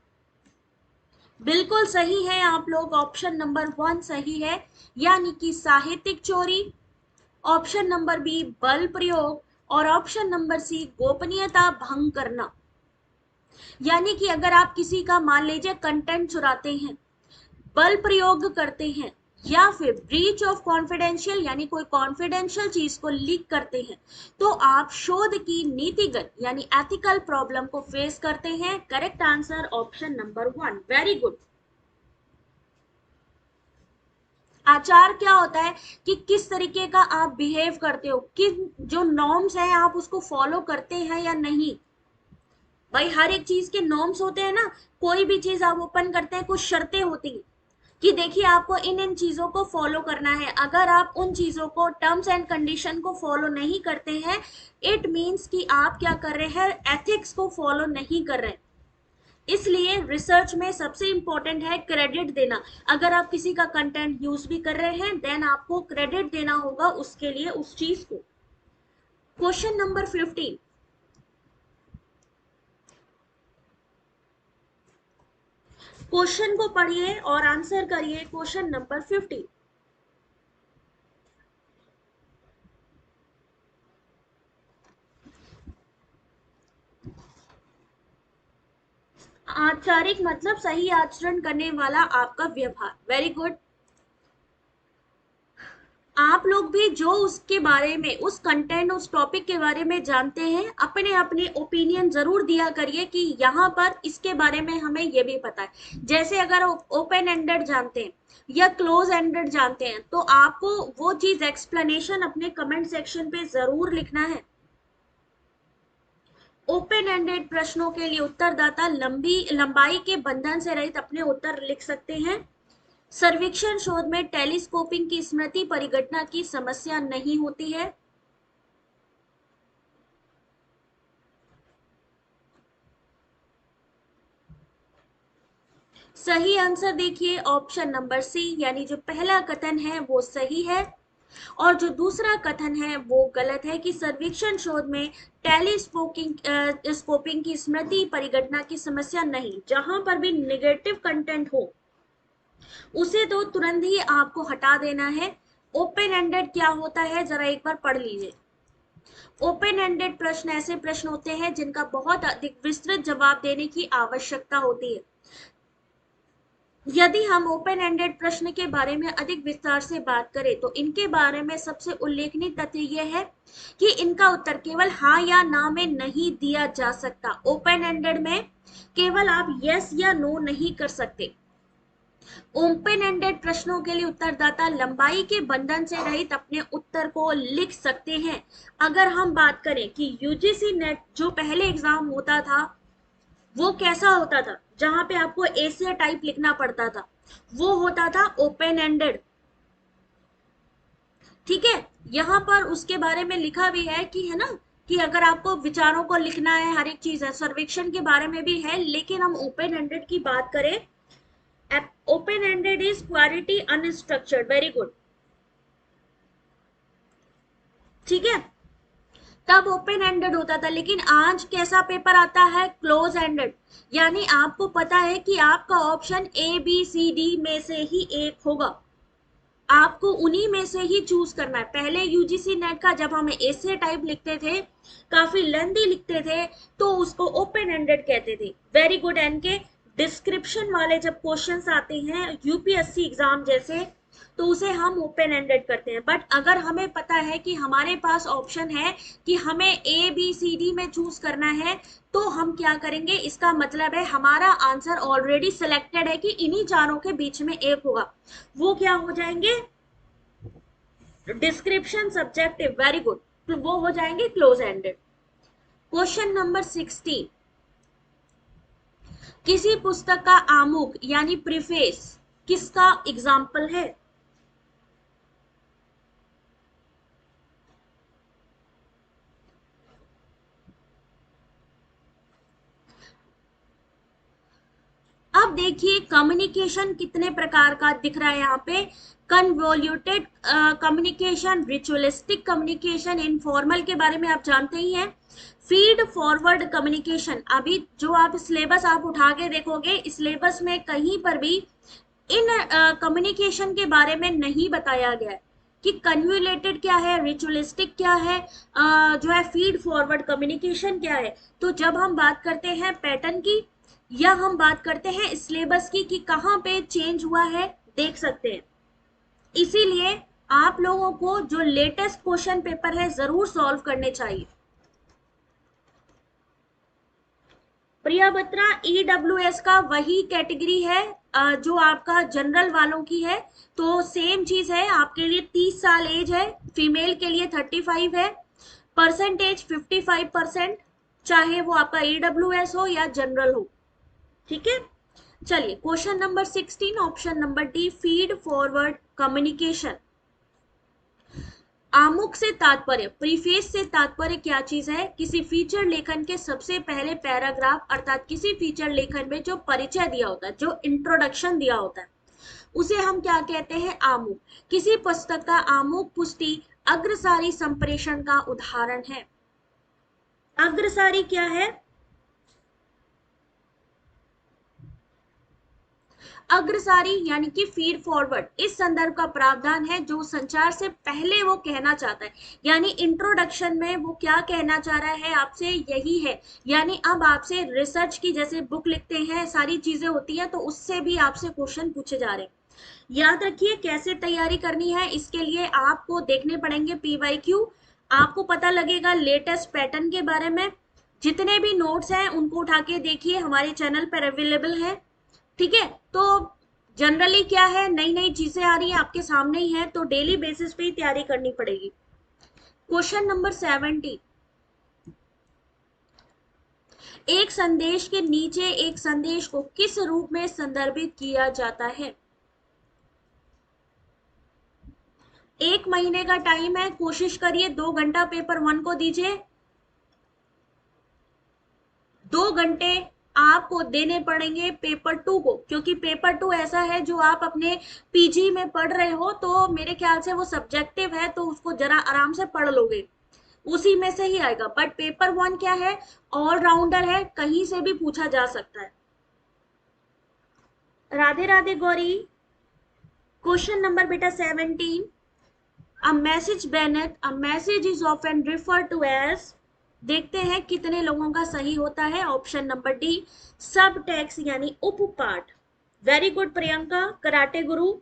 बिल्कुल सही है आप लोग, ऑप्शन नंबर 1 सही है, यानी कि साहित्यिक चोरी। ऑप्शन नंबर बी बल प्रयोग और ऑप्शन नंबर सी गोपनीयता भंग करना। यानी कि अगर आप किसी का मान लीजिए कंटेंट चुराते हैं, बल प्रयोग करते हैं, या फिर ब्रीच ऑफ कॉन्फिडेंशियल यानी कोई कॉन्फिडेंशियल चीज को लीक करते हैं, तो आप शोध की नीतिगत यानी एथिकल प्रॉब्लम को फेस करते हैं। Correct answer option number 1। Very good. आचार क्या होता है कि किस तरीके का आप बिहेव करते हो, किस जो नॉर्म्स हैं आप उसको फॉलो करते हैं या नहीं। भाई हर एक चीज के नॉर्म्स होते हैं ना, कोई भी चीज आप ओपन करते हैं कुछ शर्तें होती हैं, कि देखिए आपको इन इन चीजों को फॉलो करना है। अगर आप उन चीजों को, टर्म्स एंड कंडीशन को फॉलो नहीं करते हैं, इट मीन्स कि आप क्या कर रहे हैं, एथिक्स को फॉलो नहीं कर रहे। इसलिए रिसर्च में सबसे इंपॉर्टेंट है क्रेडिट देना। अगर आप किसी का कंटेंट यूज भी कर रहे हैं, देन आपको क्रेडिट देना होगा उसके लिए, उस चीज को। क्वेश्चन नंबर 15, क्वेश्चन को पढ़िए और आंसर करिए। क्वेश्चन नंबर 15, आचारिक मतलब सही आचरण करने वाला आपका व्यवहार। Very good. आप लोग भी जो उसके बारे में, उस कंटेंट, उस टॉपिक के बारे में जानते हैं, अपने अपने ओपिनियन जरूर दिया करिए कि यहाँ पर इसके बारे में हमें ये भी पता है। जैसे अगर ओपन एंडेड जानते हैं या क्लोज एंडेड जानते हैं, तो आपको वो चीज एक्सप्लेनेशन अपने कमेंट सेक्शन पे जरूर लिखना है। ओपन एंडेड प्रश्नों के लिए उत्तरदाता लंबाई के बंधन से रहित अपने उत्तर लिख सकते हैं। सर्वेक्षण शोध में टेलीस्कोपिंग की स्मृति परिघटना की समस्या नहीं होती है। सही आंसर देखिए ऑप्शन नंबर सी, यानी जो पहला कथन है वो सही है और जो दूसरा कथन है वो गलत है कि सर्वेक्षण शोध में टेलीस्कोपिंग स्कोपिंग की स्मृति परिघटना की समस्या नहीं। जहां पर भी निगेटिव कंटेंट हो उसे तो तुरंत ही आपको हटा देना है। ओपन एंडेड क्या होता है, जरा एक बार पढ़ लीजिए। ओपन एंडेड प्रश्न ऐसे प्रश्न होते हैं जिनका बहुत अधिक विस्तृत जवाब देने की आवश्यकता होती है। यदि हम ओपन एंडेड प्रश्न के बारे में अधिक विस्तार से बात करें तो इनके बारे में सबसे उल्लेखनीय तथ्य यह है कि इनका उत्तर केवल हाँ या ना में नहीं दिया जा सकता। ओपन एंडेड में केवल आप यस या नो नहीं कर सकते। ओपन एंडेड प्रश्नों के लिए उत्तरदाता लंबाई के बंधन से रहित अपने उत्तर को लिख सकते हैं। अगर हम बात करें कि यूजीसी नेट जो पहले एग्जाम होता था वो कैसा होता था, जहां पे आपको एसे टाइप लिखना पड़ता था, वो होता था ओपन एंडेड। ठीक है, यहाँ पर उसके बारे में लिखा भी है कि, है ना, कि अगर आपको विचारों को लिखना है, हर एक चीज है, सर्वेक्षण के बारे में भी है, लेकिन हम ओपन एंडेड की बात करें, open ended is quality unstructured. Very good. ठीक है, तब ओपन एंडेड होता था, लेकिन आज कैसा पेपर आता है, क्लोज एंडेड। यानी आपको पता है कि आपका option A B C D में से ही एक होगा, आपको उन्हीं में से ही चूज करना है। पहले यूजीसी नेट का जब हम ऐसे टाइप लिखते थे, काफी लेंथी लिखते थे, तो उसको ओपन एंडेड कहते थे। Very good. एंड के डिस्क्रिप्शन वाले जब क्वेश्चंस आते हैं यूपीएससी एग्जाम जैसे, तो उसे हम ओपन एंडेड करते हैं। बट अगर हमें पता है कि हमारे पास ऑप्शन है कि हमें ए बी सी डी में चूज करना है, तो हम क्या करेंगे, इसका मतलब है हमारा आंसर ऑलरेडी सिलेक्टेड है कि इन्हीं चारों के बीच में एक होगा। वो क्या हो जाएंगे, डिस्क्रिप्शन सब्जेक्टिव। वेरी गुड, तो वो हो जाएंगे क्लोज एंडेड। क्वेश्चन नंबर 16, किसी पुस्तक का आमुख यानी प्रीफेस किसका एग्जाम्पल है। अब देखिए कम्युनिकेशन कितने प्रकार का दिख रहा है यहाँ पे। Convoluted communication, ritualistic communication, informal के बारे में आप जानते ही हैं। फीड फॉरवर्ड कम्युनिकेशन, अभी जो आप सिलेबस आप उठा के देखोगे, सिलेबस में कहीं पर भी इन कम्युनिकेशन के बारे में नहीं बताया गया है कि कन्वोल्यूटेड क्या है, रिचुअलिस्टिक क्या है, जो है फीड फॉरवर्ड कम्युनिकेशन क्या है। तो जब हम बात करते हैं पैटर्न की, या हम बात करते हैं सिलेबस की कि कहाँ पे चेंज हुआ है, देख सकते हैं। इसीलिए आप लोगों को जो लेटेस्ट क्वेश्चन पेपर है जरूर सॉल्व करने चाहिए। प्रिया बत्रा, ईडब्ल्यूएस का वही कैटेगरी है जो आपका जनरल वालों की है, तो सेम चीज है। आपके लिए 30 साल एज है, फीमेल के लिए 35 है, परसेंटेज 55%, चाहे वो आपका ईडब्ल्यूएस हो या जनरल हो। ठीक है, चलिए question number 16 option number D, feed forward communication. आमुख से तात्पर्य, प्रीफेस से तात्पर्य क्या चीज है? किसी फीचर लेखन के सबसे पहले पैराग्राफ, अर्थात किसी फीचर लेखन में जो परिचय दिया होता है, जो इंट्रोडक्शन दिया होता है, उसे हम क्या कहते हैं? आमुख। किसी पुस्तक का आमुख पुष्टि अग्रसारी संप्रेषण का उदाहरण है। अग्रसारी क्या है? अग्रसारी यानी कि फीड फॉरवर्ड इस संदर्भ का प्रावधान है जो संचार से पहले वो कहना चाहता है, यानी इंट्रोडक्शन में वो क्या कहना चाह रहा है आपसे, यही है। यानी अब आपसे रिसर्च की जैसे बुक लिखते हैं, सारी चीजें होती है, तो उससे भी आपसे क्वेश्चन पूछे जा रहे हैं। याद रखिए कैसे तैयारी करनी है, इसके लिए आपको देखने पड़ेंगे पीवाईक्यू, आपको पता लगेगा लेटेस्ट पैटर्न के बारे में। जितने भी नोट्स हैं उनको उठा के देखिए, हमारे चैनल पर अवेलेबल है। ठीक है, तो जनरली क्या है, नई नई चीजें आ रही है आपके सामने ही है, तो डेली बेसिस पे ही तैयारी करनी पड़ेगी। क्वेश्चन नंबर 70, एक संदेश के नीचे एक संदेश को किस रूप में संदर्भित किया जाता है? 1 महीने का टाइम है, कोशिश करिए 2 घंटा पेपर 1 को दीजिए। 2 घंटे आपको देने पड़ेंगे पेपर 2 को, क्योंकि पेपर 2 ऐसा है जो आप अपने पीजी में पढ़ रहे हो, तो मेरे ख्याल से वो सब्जेक्टिव है, तो उसको जरा आराम से पढ़ लोगे, उसी में से ही आएगा। बट पेपर 1 क्या है, ऑलराउंडर है, कहीं से भी पूछा जा सकता है। राधे राधे गौरी। क्वेश्चन नंबर बेटा 17, A message Bennett, a message is often referred to as, देखते हैं कितने लोगों का सही होता है। ऑप्शन नंबर डी, सब टेक्स्ट यानी उपपाठ। वेरी गुड प्रियंका, कराटे गुरु।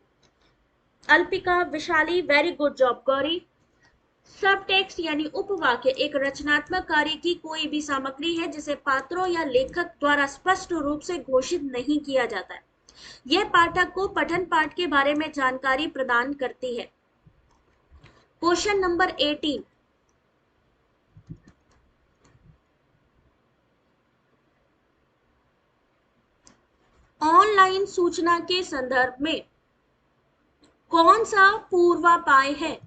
अल्पिका, Vishali, very good job Gauri. सब टेक्स्ट यानी उपवाक्य एक रचनात्मक कार्य की कोई भी सामग्री है जिसे पात्रों या लेखक द्वारा स्पष्ट रूप से घोषित नहीं किया जाता है। यह पाठक को पठन पाठ के बारे में जानकारी प्रदान करती है। क्वेश्चन नंबर 18, ऑनलाइन सूचना के संदर्भ में कौन सा पूर्वापाय है?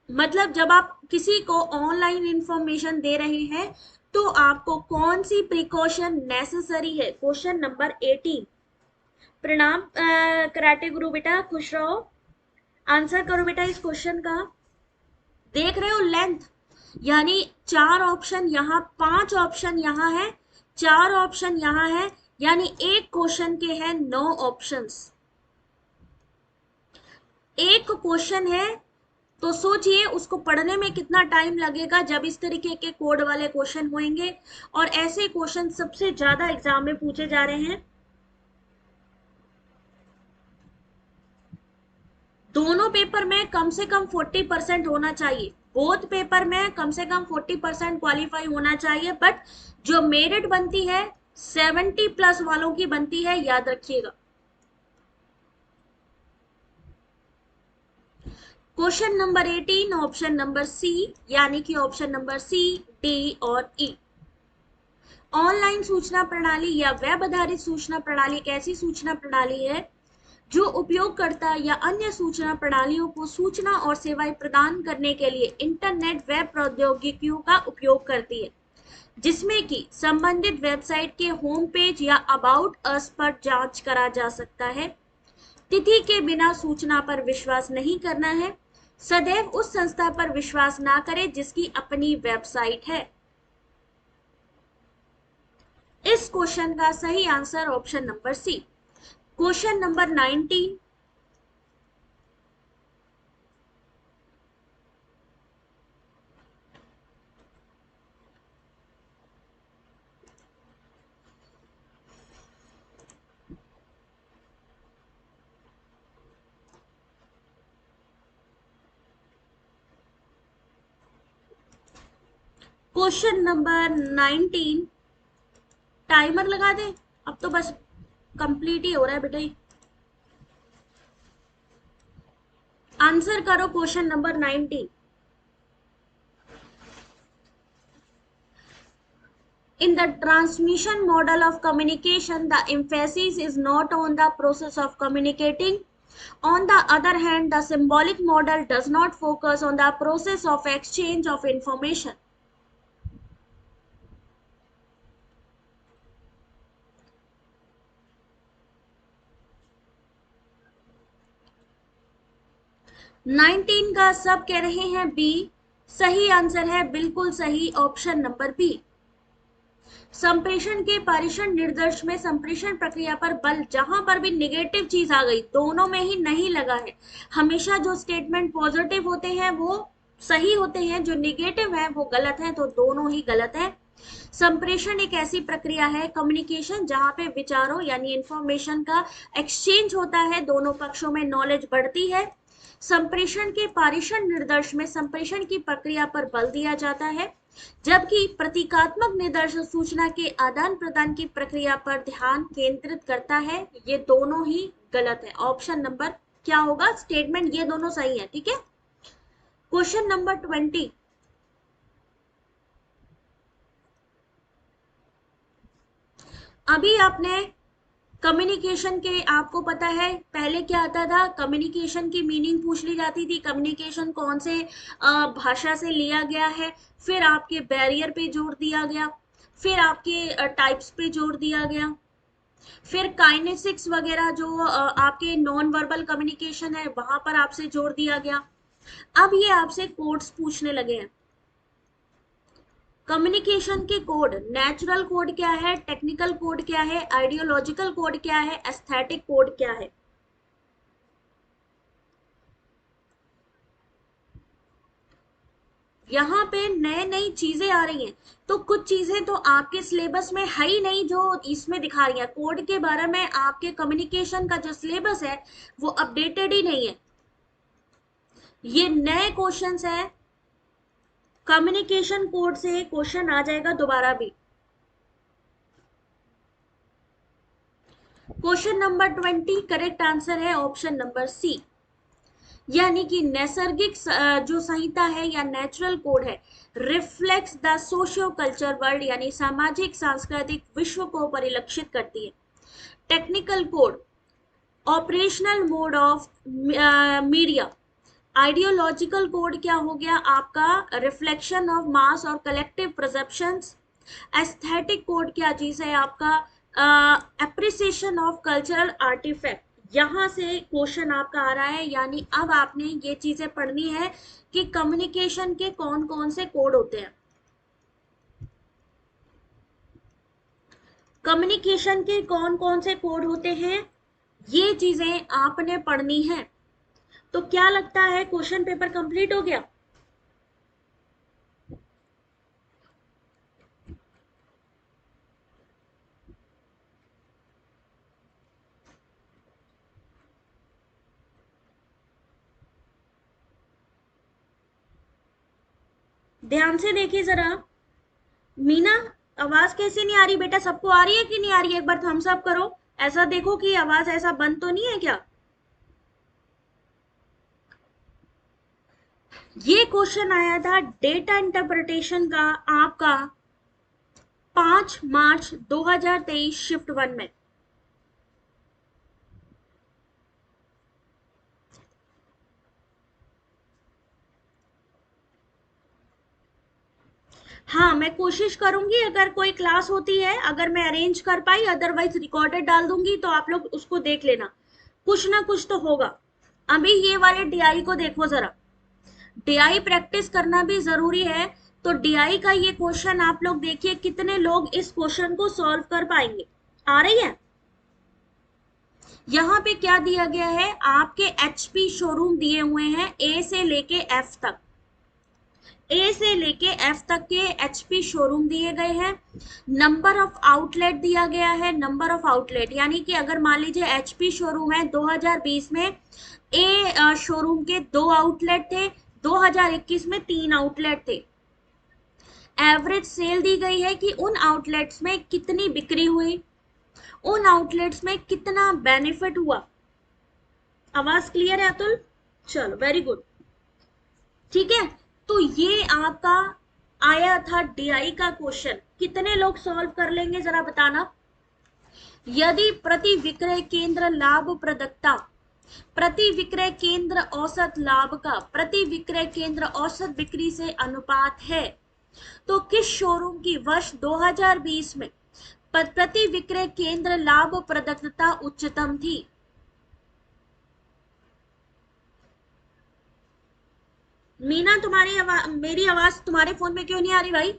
मतलब जब आप किसी को ऑनलाइन इंफॉर्मेशन दे रहे हैं तो आपको कौन सी प्रिकॉशन नेसेसरी है? Question number 18। प्रणाम कराटे गुरु बेटा, खुश रहो। आंसर करो बेटा इस क्वेश्चन का। देख रहे हो लेंथ, यानी 4 ऑप्शन यहाँ, 5 ऑप्शन यहाँ है, 4 ऑप्शन यहाँ है, यानी एक क्वेश्चन के हैं 9 ऑप्शंस। एक क्वेश्चन है तो सोचिए उसको पढ़ने में कितना टाइम लगेगा जब इस तरीके के कोड वाले क्वेश्चन होंगे, और ऐसे क्वेश्चन सबसे ज्यादा एग्जाम में पूछे जा रहे हैं। दोनों पेपर में कम से कम 40% होना चाहिए, बोथ पेपर में कम से कम 40% क्वालिफाई होना चाहिए, बट जो मेरिट बनती है 70+ वालों की बनती है, याद रखिएगा। Question number 18 option number C, यानी कि ऑप्शन नंबर सी, डी और ई। ऑनलाइन सूचना प्रणाली या वेब आधारित सूचना प्रणाली एक ऐसी सूचना प्रणाली है जो उपयोगकर्ता या अन्य सूचना प्रणालियों को सूचना और सेवाएं प्रदान करने के लिए इंटरनेट वेब प्रौद्योगिकियों का उपयोग करती है, जिसमें कि संबंधित वेबसाइट के होम पेज या अबाउट अस पर जांच करा जा सकता है। तिथि के बिना सूचना पर विश्वास नहीं करना है। सदैव उस संस्था पर विश्वास ना करें जिसकी अपनी वेबसाइट है। इस क्वेश्चन का सही answer option number C. Question number 19, question number 19, timer लगा दे, अब तो बस कंप्लीट ही हो रहा है बेटा। आंसर करो question number 19। In the transmission model of communication, the emphasis is not on the process of communicating. On the other hand, the symbolic model does not focus on the process of exchange of information. Nineteen का सब कह रहे हैं B. सही answer है, बिल्कुल सही, option number B. संप्रेषण के पारेषण निर्देश में संप्रेषण प्रक्रिया पर बल, जहां पर भी निगेटिव चीज आ गई, दोनों में ही नहीं लगा है। हमेशा जो स्टेटमेंट पॉजिटिव होते हैं वो सही होते हैं, जो निगेटिव है वो गलत है, तो दोनों ही गलत है। संप्रेषण एक ऐसी प्रक्रिया है, कम्युनिकेशन, जहां पे विचारों यानी इंफॉर्मेशन का एक्सचेंज होता है, दोनों पक्षों में नॉलेज बढ़ती है। संप्रेषण के पारेषण निर्देश में संप्रेषण की प्रक्रिया पर बल दिया जाता है, जबकि प्रतीकात्मक निर्देश सूचना के आदान प्रदान की प्रक्रिया पर ध्यान केंद्रित करता है। ये दोनों ही गलत है। ऑप्शन नंबर क्या होगा स्टेटमेंट, ये दोनों सही है। ठीक है, क्वेश्चन नंबर 20। अभी आपने कम्युनिकेशन के, आपको पता है पहले क्या आता था, कम्युनिकेशन की मीनिंग पूछ ली जाती थी, कम्युनिकेशन कौन से भाषा से लिया गया है, फिर आपके बैरियर पे जोर दिया गया, फिर आपके टाइप्स पे जोर दिया गया, फिर काइनेसिक्स वगैरह जो आपके नॉन वर्बल कम्युनिकेशन है वहां पर आपसे जोर दिया गया। अब ये आपसे कोड्स पूछने लगे हैं। कम्युनिकेशन के कोड, नेचुरल कोड क्या है, टेक्निकल कोड क्या है, आइडियोलॉजिकल कोड क्या है, एस्थेटिक कोड क्या है। यहाँ पे नए नई चीजें आ रही हैं, तो कुछ चीजें तो आपके सिलेबस में है ही नहीं जो इसमें दिखा रही है। कोड के बारे में आपके कम्युनिकेशन का जो सिलेबस है वो अपडेटेड ही नहीं है, ये नए क्वेश्चंस है। कम्युनिकेशन कोड से क्वेश्चन आ जाएगा दोबारा भी। क्वेश्चन नंबर 20 करेक्ट आंसर है ऑप्शन नंबर सी, यानी कि नैसर्गिक जो संहिता है या नेचुरल कोड है, reflects the socio culture world, यानी सामाजिक सांस्कृतिक विश्व को परिलक्षित करती है। Technical code, operational mode of media. Ideological code क्या हो गया आपका, रिफ्लेक्शन ऑफ मास और कलेक्टिव परसेप्शंस। एस्थेटिक कोड क्या चीज है आपका, एप्रिसिएशन ऑफ कल्चरल आर्टिफैक्ट। यहां से क्वेश्चन आपका आ रहा है, यानी अब आपने ये चीजें पढ़नी है कि कम्युनिकेशन के कौन कौन से कोड होते हैं। कम्युनिकेशन के कौन कौन से कोड होते हैं, ये चीजें आपने पढ़नी है। तो क्या लगता है क्वेश्चन पेपर कंप्लीट हो गया। ध्यान से देखिए जरा। मीना, आवाज कैसे नहीं आ रही बेटा, सबको आ रही है कि नहीं आ रही है, एक बार थम्स अप करो। ऐसा देखो कि आवाज ऐसा बंद तो नहीं है क्या। ये क्वेश्चन आया था डेटा इंटरप्रिटेशन का आपका 5 मार्च 2023 शिफ्ट 1 में। हाँ, मैं कोशिश करूंगी, अगर कोई क्लास होती है, अगर मैं अरेंज कर पाई, अदरवाइज रिकॉर्डेड डाल दूंगी, तो आप लोग उसको देख लेना, कुछ ना कुछ तो होगा। अभी ये वाले डीआई को देखो जरा, डीआई प्रैक्टिस करना भी जरूरी है। तो डीआई का ये क्वेश्चन आप लोग देखिए, कितने लोग इस क्वेश्चन को सॉल्व कर पाएंगे। आ रही है, यहाँ पे क्या दिया गया है, आपके एचपी शोरूम दिए हुए हैं ए से लेके एफ तक, ए से लेके एफ तक के एचपी शोरूम दिए गए हैं। नंबर ऑफ आउटलेट दिया गया है, नंबर ऑफ आउटलेट, यानी कि अगर मान लीजिए एचपी शोरूम है 2020 में, ए शोरूम के 2 आउटलेट थे, 2021 में 3 आउटलेट थे। एवरेज सेल दी गई है कि उन आउटलेट्स में कितनी बिक्री हुई, उन आउटलेट्स में कितना बेनिफिट हुआ। आवाज क्लियर है अतुल, चलो वेरी गुड। ठीक है, तो ये आपका आया था डीआई का क्वेश्चन, कितने लोग सॉल्व कर लेंगे जरा बताना। यदि प्रति विक्रय केंद्र लाभप्रदता, प्रति विक्रय केंद्र औसत लाभ का प्रति विक्रय केंद्र औसत बिक्री से अनुपात है, तो किस शोरूम की वर्ष 2020 में प्रति विक्रय केंद्र लाभप्रदता उच्चतम थी? मीना, मेरी आवाज तुम्हारे फोन में क्यों नहीं आ रही भाई?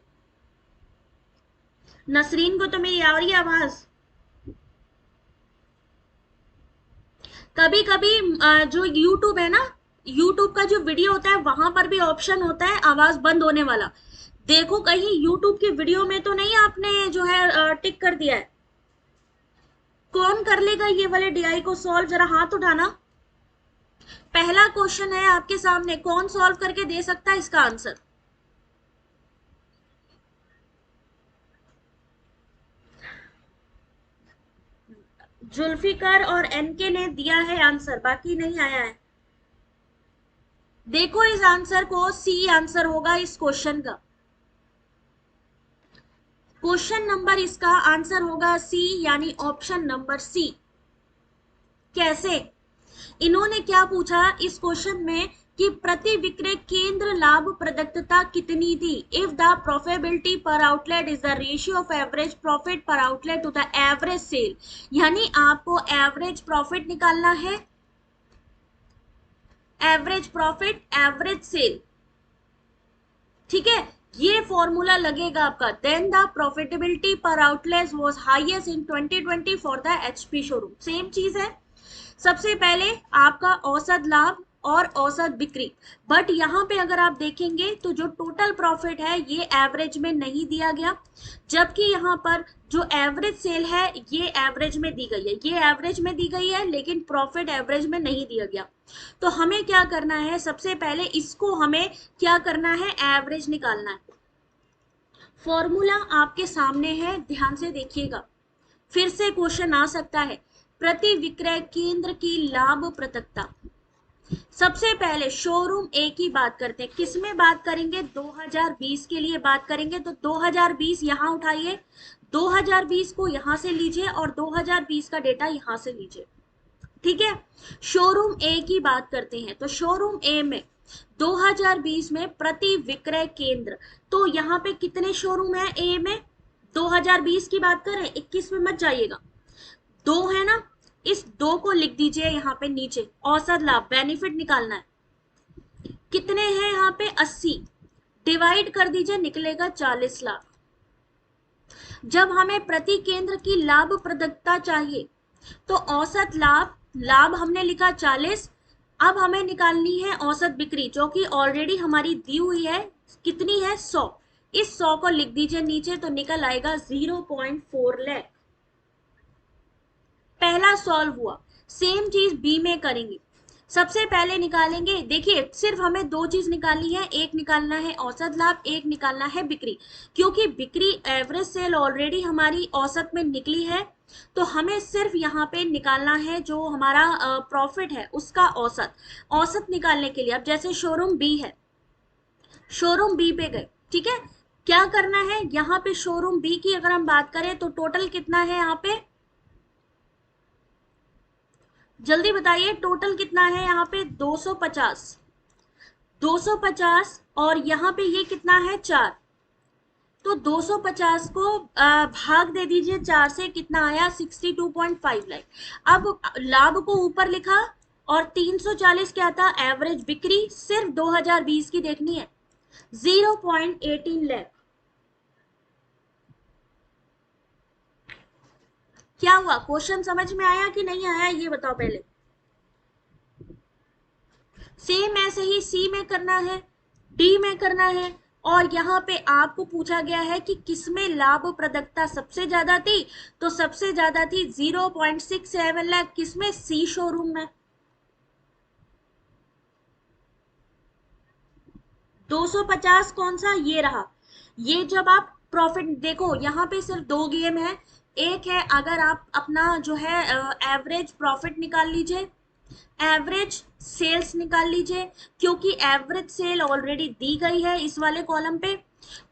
नसरीन को तो मेरी आ रही है आवाज। कभी कभी जो यूट्यूब है ना, यूट्यूब का जो वीडियो होता है वहां पर भी ऑप्शन होता है आवाज बंद होने वाला। देखो कहीं यूट्यूब की वीडियो में तो नहीं आपने जो है टिक कर दिया है। कौन कर लेगा ये वाले डीआई को सॉल्व, जरा हाथ उठाना। पहला क्वेश्चन है आपके सामने, कौन सॉल्व करके दे सकता है इसका आंसर? जुल्फिकर और एनके ने दिया है आंसर, बाकी नहीं आया है। देखो इस आंसर को, सी आंसर होगा इस क्वेश्चन का। क्वेश्चन नंबर इसका आंसर होगा सी, यानी ऑप्शन नंबर सी। कैसे? इन्होंने क्या पूछा इस क्वेश्चन में कि प्रति विक्रय केंद्र लाभप्रदता कितनी थी। If the profitability per outlet is the ratio of average profit per outlet to the average sale, यानी आपको एवरेज प्रॉफिट निकालना है, एवरेज प्रॉफिट एवरेज सेल, ठीक है, ये फॉर्मूला लगेगा आपका। Then the profitability per outlet was highest in 2020 for the HP showroom. Same चीज है, सबसे पहले आपका औसत लाभ और औसत बिक्री, बट यहाँ पे अगर आप देखेंगे तो जो टोटल प्रॉफिट है ये एवरेज में नहीं दिया गया, जबकि यहाँ पर जो एवरेज सेल है ये एवरेज में दी गई है, ये एवरेज में दी गई है लेकिन प्रॉफिट एवरेज में नहीं दिया गया। तो हमें क्या करना है, सबसे पहले इसको हमें क्या करना है, एवरेज निकालना है। फॉर्मूला आपके सामने है, ध्यान से देखिएगा, फिर से क्वेश्चन आ सकता है। प्रति विक्रय केंद्र की लाभप्रदता, सबसे पहले शोरूम ए की बात करते हैं। किसमें बात करेंगे, 2020 के लिए बात करेंगे, तो 2020 यहां उठाइए, 2020 को यहां से लीजिए और 2020 का डेटा यहां से लीजिए, ठीक है। शोरूम ए की बात करते हैं, तो शोरूम ए में 2020 में प्रति विक्रय केंद्र, तो यहाँ पे कितने शोरूम है ए में, 2020 की बात करें, 21 में मत जाइएगा, दो है ना, इस दो को लिख दीजिए यहाँ पे नीचे। औसत लाभ बेनिफिट निकालना है, कितने हैं यहाँ पे, 80, डिवाइड कर दीजिए, निकलेगा 40 लाख। जब हमें प्रति केंद्र की लाभप्रदता चाहिए तो औसत लाभ, लाभ हमने लिखा 40, अब हमें निकालनी है औसत बिक्री जो कि ऑलरेडी हमारी दी हुई है, कितनी है, 100। इस 100 को लिख दीजिए नीचे, तो निकल आएगा 0.4 लाख। पहला सॉल्व हुआ। सेम चीज बी में करेंगे, सबसे पहले निकालेंगे, देखिए सिर्फ हमें दो चीज निकालनी है, एक निकालना है औसत लाभ, एक निकालना है बिक्री, क्योंकि बिक्री एवरेज सेल ऑलरेडी हमारी औसत में निकली है, तो हमें सिर्फ यहाँ पे निकालना है जो हमारा प्रॉफिट है उसका औसत। औसत निकालने के लिए अब जैसे शोरूम बी है, शोरूम बी पे गए, ठीक है, क्या करना है, यहाँ पे शोरूम बी की अगर हम बात करें तो टोटल कितना है यहाँ पे, जल्दी बताइए टोटल कितना है यहाँ पे, 250, 250, और यहाँ पे ये कितना है, 4, तो 250 को भाग दे दीजिए 4 से, कितना आया, 62.5 लाख। अब लाभ को ऊपर लिखा और 340 क्या था, एवरेज बिक्री, सिर्फ 2020 की देखनी है, 0.18 लाख। क्या हुआ, क्वेश्चन समझ में आया कि नहीं आया, ये बताओ पहले। सेम ऐसे ही सी में करना है, डी में करना है, और यहाँ पे आपको पूछा गया है कि किसमें लाभप्रदता सबसे ज्यादा थी, तो सबसे ज्यादा थी 0.67 लाख, किसमें, सी शोरूम में। 250 कौन सा, ये रहा। ये जब आप प्रॉफिट देखो, यहाँ पे सिर्फ दो गेम है, एक है अगर आप अपना जो है एवरेज प्रॉफिट निकाल लीजिए, एवरेज सेल्स निकाल लीजिए, क्योंकि एवरेज सेल ऑलरेडी दी गई है इस वाले कॉलम पे,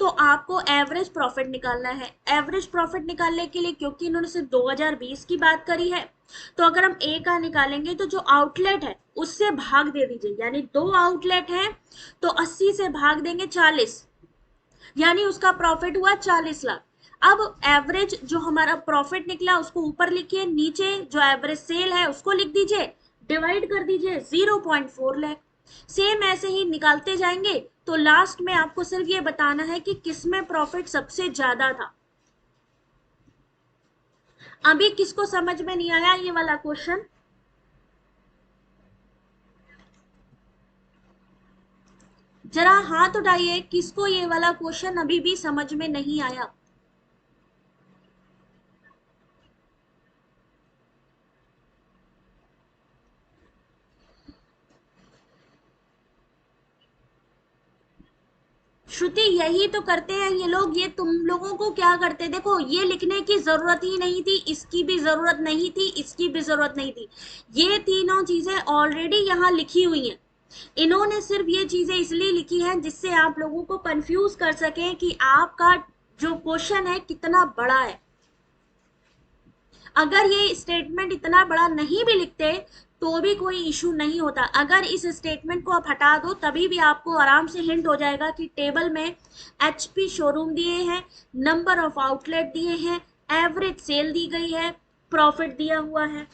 तो आपको एवरेज प्रॉफिट निकालना है। एवरेज प्रॉफिट निकालने के लिए, क्योंकि इन्होंने सिर्फ 2020 की बात करी है, तो अगर हम ए का निकालेंगे तो जो आउटलेट है उससे भाग दे दीजिए, यानी 2 आउटलेट है तो 80 से भाग देंगे 40, यानी उसका प्रॉफिट हुआ 40 लाख। अब एवरेज जो हमारा प्रॉफिट निकला उसको ऊपर लिखिए, नीचे जो एवरेज सेल है उसको लिख दीजिए, डिवाइड कर दीजिए 0.4 लाख। सेम ऐसे ही निकालते जाएंगे तो लास्ट में आपको सिर्फ ये बताना है कि किसमें प्रॉफिट सबसे ज्यादा था। अभी किसको समझ में नहीं आया ये वाला क्वेश्चन? जरा हाथ उठाइए किसको ये वाला क्वेश्चन अभी भी समझ में नहीं आया। श्रुति यही तो करते हैं ये लोग, ये तुम लोगों को क्या करते, देखो ये लिखने की जरूरत ही नहीं थी, इसकी भी जरूरत नहीं थी, इसकी भी जरूरत नहीं थी, ये तीनों चीजें ऑलरेडी यहाँ लिखी हुई हैं। इन्होंने सिर्फ ये चीजें इसलिए लिखी हैं जिससे आप लोगों को कंफ्यूज कर सकें कि आपका जो क्वेश्चन है कितना बड़ा है। अगर ये स्टेटमेंट इतना बड़ा नहीं भी लिखते तो भी कोई इशू नहीं होता। अगर इस स्टेटमेंट को आप हटा दो तभी भी आपको आराम से हिंट हो जाएगा कि टेबल में एचपी शोरूम दिए हैं, नंबर ऑफ आउटलेट दिए हैं, एवरेज सेल दी गई है, प्रॉफिट दिया हुआ है।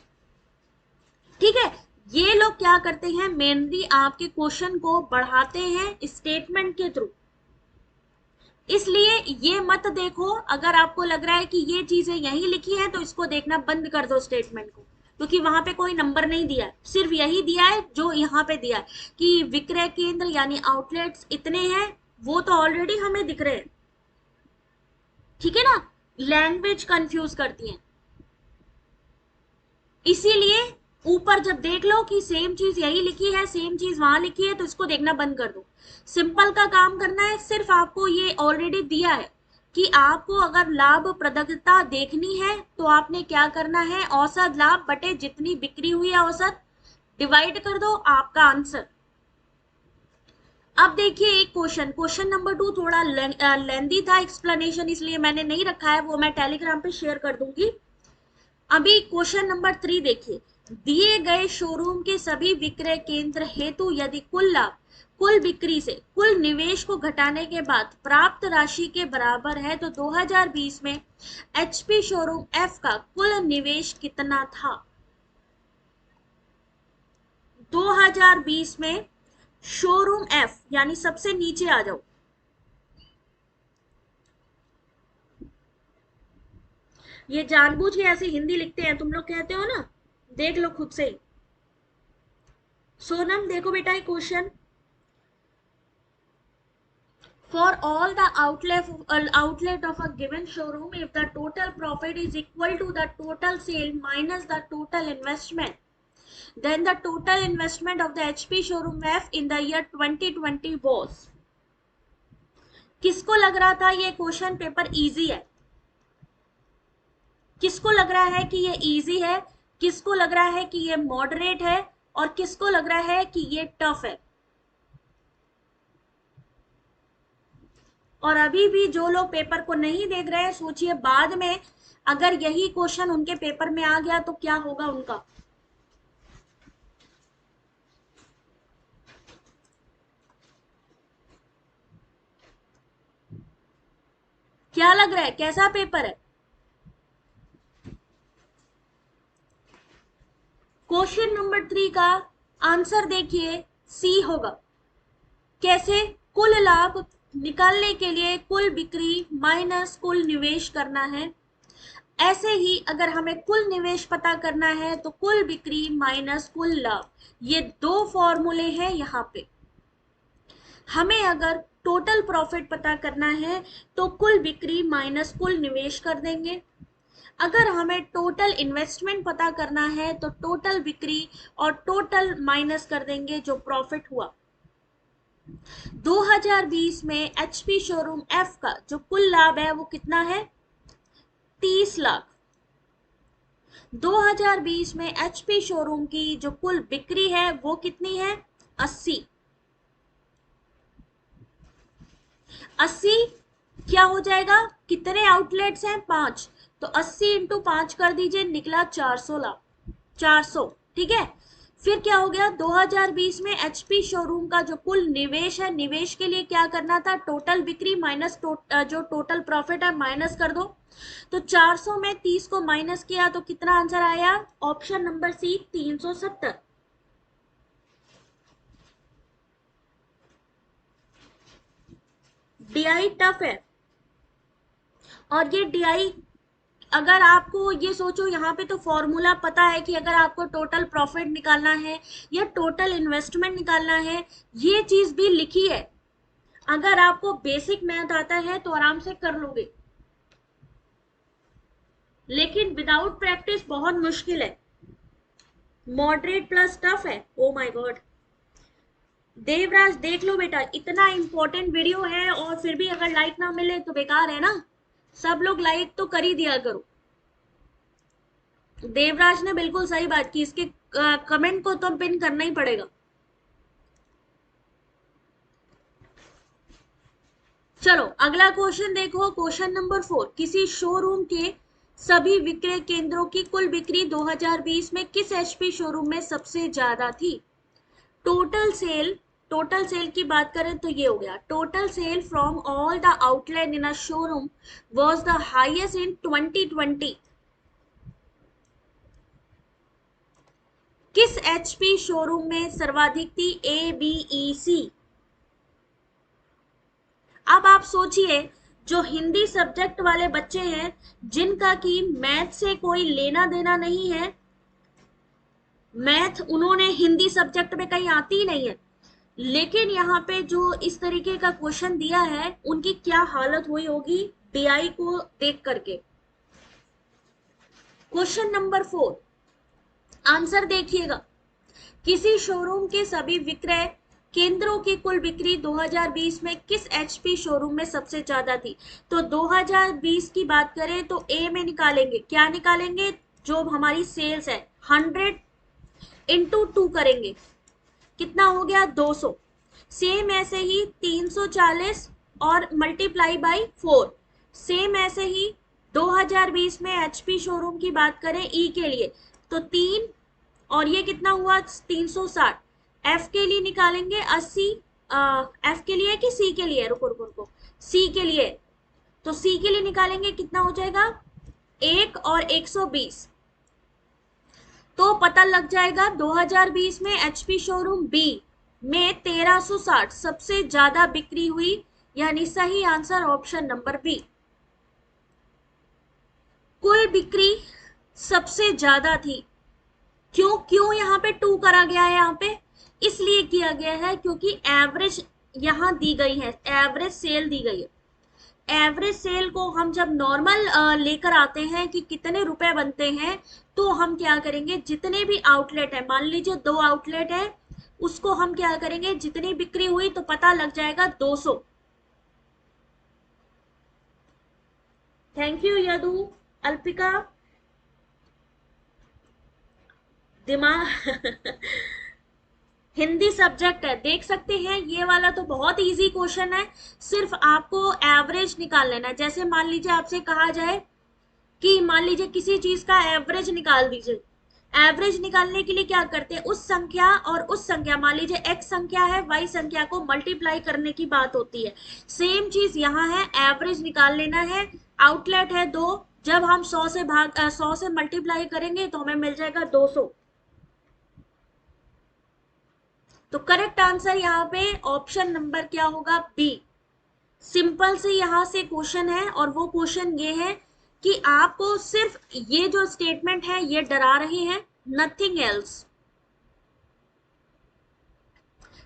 ठीक है, ये लोग क्या करते हैं, मेनली आपके क्वेश्चन को बढ़ाते हैं स्टेटमेंट के थ्रू। इसलिए ये मत देखो, अगर आपको लग रहा है कि ये चीजें यही लिखी है तो इसको देखना बंद कर दो स्टेटमेंट को, क्योंकि वहां पे कोई नंबर नहीं दिया है, सिर्फ यही दिया है जो यहाँ पे दिया है कि विक्रय केंद्र यानी आउटलेट्स इतने हैं, वो तो ऑलरेडी हमें दिख रहे हैं। ठीक है ना, लैंग्वेज कंफ्यूज करती है, इसीलिए ऊपर जब देख लो कि सेम चीज यही लिखी है, सेम चीज वहां लिखी है, तो इसको देखना बंद कर दो। सिंपल का काम करना है, सिर्फ आपको ये ऑलरेडी दिया है कि आपको अगर लाभप्रदता देखनी है तो आपने क्या करना है, औसत लाभ बटे जितनी बिक्री हुई है औसत, डिवाइड कर दो, आपका आंसर। अब देखिए एक क्वेश्चन, क्वेश्चन नंबर 2 थोड़ा लेंदी था एक्सप्लेनेशन, इसलिए मैंने नहीं रखा है, वो मैं टेलीग्राम पे शेयर कर दूंगी। अभी क्वेश्चन नंबर 3 देखिए, दिए गए शोरूम के सभी विक्रय केंद्र हेतु यदि कुल लाभ कुल बिक्री से कुल निवेश को घटाने के बाद प्राप्त राशि के बराबर है तो 2020 में एचपी शोरूम एफ का कुल निवेश कितना था? 2020 में शोरूम एफ, यानी सबसे नीचे आ जाओ, ये जानबूझ के ऐसे हिंदी लिखते हैं, तुम लोग कहते हो ना, देख लो खुद से। सोनम देखो बेटा ये question, for all the outlet of a given showroom, if the total profit is equal to the total sale minus the total investment, then the total investment of the HP showroom F in the year 2020 was। किसको लग रहा था ये question paper easy है? किसको लग रहा है कि ये इजी है, किसको लग रहा है कि ये मॉडरेट है, और किसको लग रहा है कि ये टफ है? और अभी भी जो लोग पेपर को नहीं देख रहे हैं, सोचिए बाद में अगर यही क्वेश्चन उनके पेपर में आ गया तो क्या होगा उनका। क्या लग रहा है, कैसा पेपर है? क्वेश्चन नंबर 3 का आंसर देखिए, सी होगा। कैसे? कुल लाभ निकालने के लिए कुल बिक्री माइनस कुल निवेश करना है। ऐसे ही अगर हमें कुल निवेश पता करना है तो कुल बिक्री माइनस कुल लाभ, ये दो फॉर्मूले हैं यहाँ पे। हमें अगर टोटल प्रॉफिट पता करना है तो कुल बिक्री माइनस कुल निवेश कर देंगे। अगर हमें टोटल इन्वेस्टमेंट पता करना है तो टोटल बिक्री और टोटल माइनस कर देंगे जो प्रॉफिट हुआ। 2020 में एचपी शोरूम एफ का जो कुल लाभ है वो कितना है? 30 लाख। 2020 में एचपी शोरूम की जो कुल बिक्री है वो कितनी है? 80। 80 क्या हो जाएगा, कितने आउटलेट्स हैं, 5, तो 80 इंटू 5 कर दीजिए, निकला 400 लाख, 400। ठीक है, फिर क्या हो गया, 2020 में एचपी शोरूम का जो कुल निवेश है, निवेश के लिए क्या करना था, टोटल बिक्री माइनस जो टोटल प्रॉफिट है माइनस कर दो। तो 400 में 30 को माइनस किया तो कितना आंसर आया, option number C 370। DI tough है, और ये डीआई अगर आपको ये सोचो, यहाँ पे तो फॉर्मूला पता है कि अगर आपको टोटल प्रॉफिट निकालना है या टोटल इन्वेस्टमेंट निकालना है, ये चीज भी लिखी है। अगर आपको बेसिक मैथ आता है तो आराम से कर लोगे, लेकिन विदाउट प्रैक्टिस बहुत मुश्किल है। मॉडरेट प्लस टफ है, ओ माय गॉड। देवराज देख लो बेटा, इतना इंपॉर्टेंट वीडियो है और फिर भी अगर लाइक ना मिले तो बेकार है ना। सब लोग लाइक तो कर ही दिया करो। देवराज ने बिल्कुल सही बात की, इसके कमेंट को तो पिन करना ही पड़ेगा। चलो अगला क्वेश्चन देखो, क्वेश्चन नंबर 4, किसी शोरूम के सभी विक्रय केंद्रों की कुल बिक्री 2020 में किस एचपी शोरूम में सबसे ज्यादा थी। टोटल सेल, टोटल सेल की बात करें तो ये हो गया, total sale from all the outlet in a showroom was the highest in 2020। किस एचपी शोरूम में सर्वाधिक थी, ए बी ई सी। अब आप सोचिए, जो हिंदी सब्जेक्ट वाले बच्चे हैं, जिनका कि मैथ से कोई लेना देना नहीं है, मैथ उन्होंने हिंदी सब्जेक्ट में कहीं आती ही नहीं है, लेकिन यहाँ पे जो इस तरीके का क्वेश्चन दिया है, उनकी क्या हालत हुई होगी डीआई को देख करके। क्वेश्चन नंबर 4, आंसर देखिएगा, किसी शोरूम के सभी विक्रय केंद्रों की कुल बिक्री 2020 में किस एचपी शोरूम में सबसे ज्यादा थी। तो 2020 की बात करें तो ए में निकालेंगे, क्या निकालेंगे, जो हमारी सेल्स है 100 इंटू 2 करेंगे, कितना हो गया 200। सेम ऐसे ही 340 और मल्टीप्लाई बाई 4। सेम ऐसे ही 2020 में एचपी शोरूम की बात करें ई के लिए तो 3, और ये कितना हुआ 360। एफ के लिए निकालेंगे 80, एफ के लिए कि सी के लिए, रुको रुको रुको, सी के लिए, तो सी के लिए निकालेंगे कितना हो जाएगा 1 और 120। तो पता लग जाएगा 2020 में एचपी शोरूम बी में 1360 सबसे ज्यादा बिक्री हुई, यानी सही आंसर ऑप्शन नंबर बी। कुल बिक्री सबसे ज्यादा थी, क्यों क्यों यहाँ पे 2 करा गया है, यहाँ पे इसलिए किया गया है क्योंकि एवरेज यहाँ दी गई है, एवरेज सेल दी गई है। एवरेज सेल को हम जब नॉर्मल लेकर आते हैं कि कितने रुपए बनते हैं, तो हम क्या करेंगे, जितने भी आउटलेट है, मान लीजिए 2 आउटलेट है, उसको हम क्या करेंगे, जितनी बिक्री हुई तो पता लग जाएगा 200। थैंक यू यदु, अल्पिका, दिमाग हिंदी सब्जेक्ट है, देख सकते हैं, ये वाला तो बहुत इजी क्वेश्चन है, सिर्फ आपको एवरेज निकाल लेना है। जैसे मान लीजिए आपसे कहा जाए कि मान लीजिए किसी चीज का एवरेज निकाल दीजिए, एवरेज निकालने के लिए क्या करते हैं, उस संख्या और उस संख्या, मान लीजिए x संख्या है, y संख्या को मल्टीप्लाई करने की बात होती है। सेम चीज यहाँ है, एवरेज निकाल लेना है। आउटलेट है 2, जब हम 100 से 100 से मल्टीप्लाई करेंगे तो हमें मिल जाएगा 200। तो करेक्ट आंसर यहाँ पे ऑप्शन नंबर क्या होगा, बी। सिंपल से यहाँ से क्वेश्चन है, और वो क्वेश्चन ये है कि आपको सिर्फ ये जो स्टेटमेंट है ये डरा रहे हैं, नथिंग एल्स।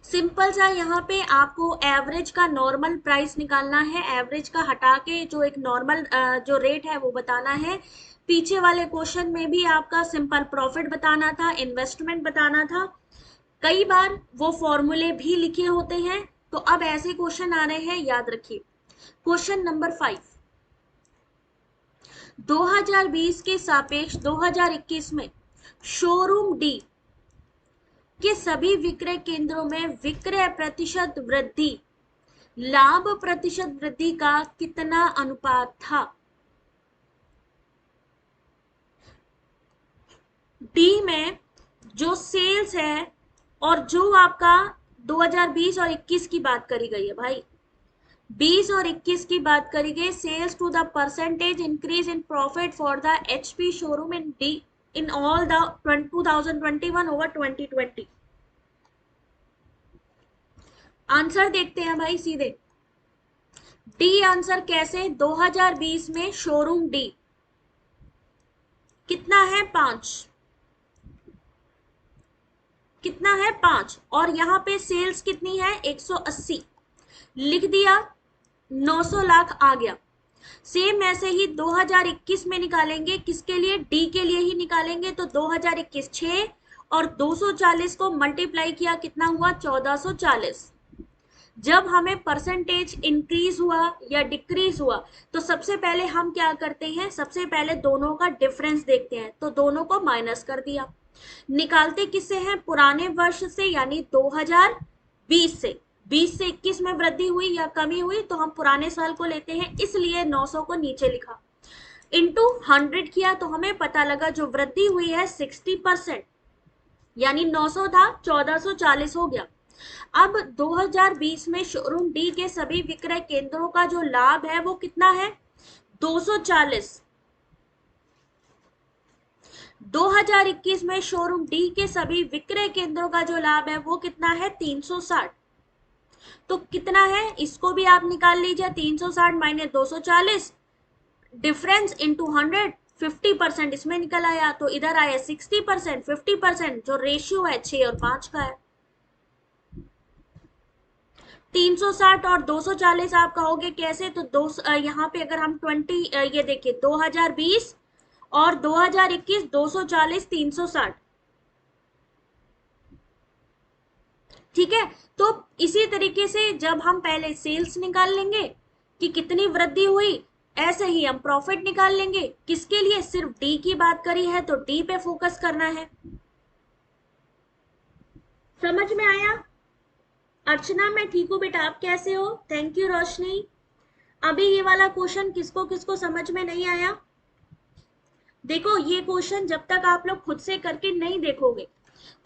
सिंपल सा यहाँ पे आपको एवरेज का नॉर्मल प्राइस निकालना है, एवरेज का हटा के जो एक नॉर्मल जो रेट है वो बताना है। पीछे वाले क्वेश्चन में भी आपका सिंपल प्रॉफिट बताना था, इन्वेस्टमेंट बताना था, कई बार वो फॉर्मूले भी लिखे होते हैं। तो अब ऐसे क्वेश्चन आ रहे हैं, याद रखिए। क्वेश्चन नंबर 5, 2020 के सापेक्ष 2021 में शोरूम डी के सभी विक्रय केंद्रों में विक्रय प्रतिशत वृद्धि लाभ प्रतिशत वृद्धि का कितना अनुपात था? डी में जो सेल्स है और जो आपका 2020 और 21 की बात करी गई है भाई, 20 और 21 की बात करी गई, sales to the percentage increase in profit for the HP showroom in D in all the 2021 over 2020। Answer देखते हैं भाई सीधे। डी आंसर कैसे? 2020 में शोरूम डी कितना है? 5। कितना है? 5। और यहाँ पे सेल्स कितनी है? 180। लिख दिया, 900 लाख आ गया। सेम ऐसे ही 2021 में निकालेंगे, किसके लिए? डी के लिए ही निकालेंगे। तो 2021 6 और 240 को मल्टीप्लाई किया, कितना हुआ? 1440। जब हमें परसेंटेज इंक्रीज हुआ या डिक्रीज हुआ तो सबसे पहले हम क्या करते हैं? सबसे पहले दोनों का डिफरेंस देखते हैं, तो दोनों को माइनस कर दिया। निकालते किससे हैं? पुराने वर्ष से, यानी 2020 से। 20 से 21 में वृद्धि हुई या कमी हुई तो हम पुराने साल को लेते हैं, इसलिए 900 को नीचे लिखा। इंटू 100 किया तो हमें पता लगा जो वृद्धि हुई है 60%, यानी 900 था 1440 हो गया। अब 2020 में शोरूम डी के सभी विक्रय केंद्रों का जो लाभ है वो कितना है? 240। 2021 में शोरूम डी के सभी विक्रय केंद्रों का जो लाभ है वो कितना है? 360। तो कितना है? इसको भी आप निकाल लीजिए, 360 माइनस 240, डिफरेंस इंटू 100, 50% इसमें निकल आया, तो इधर आया 60%। 50% जो रेशियो है 6 और 5 का है। 360 और 240 आप कहोगे कैसे? तो यहाँ पे अगर हम 20 ये देखिए 2020 और 2021, 240 360, ठीक है। तो इसी तरीके से जब हम पहले सेल्स निकाल लेंगे कि कितनी वृद्धि हुई, ऐसे ही हम प्रॉफिट निकाल लेंगे। किसके लिए? सिर्फ डी की बात करी है तो डी पे फोकस करना है। समझ में आया? अर्चना मैं ठीक हूँ बेटा, आप कैसे हो? थैंक यू रोशनी। अभी ये वाला क्वेश्चन किसको किसको समझ में नहीं आया? देखो ये क्वेश्चन जब तक आप लोग खुद से करके नहीं देखोगे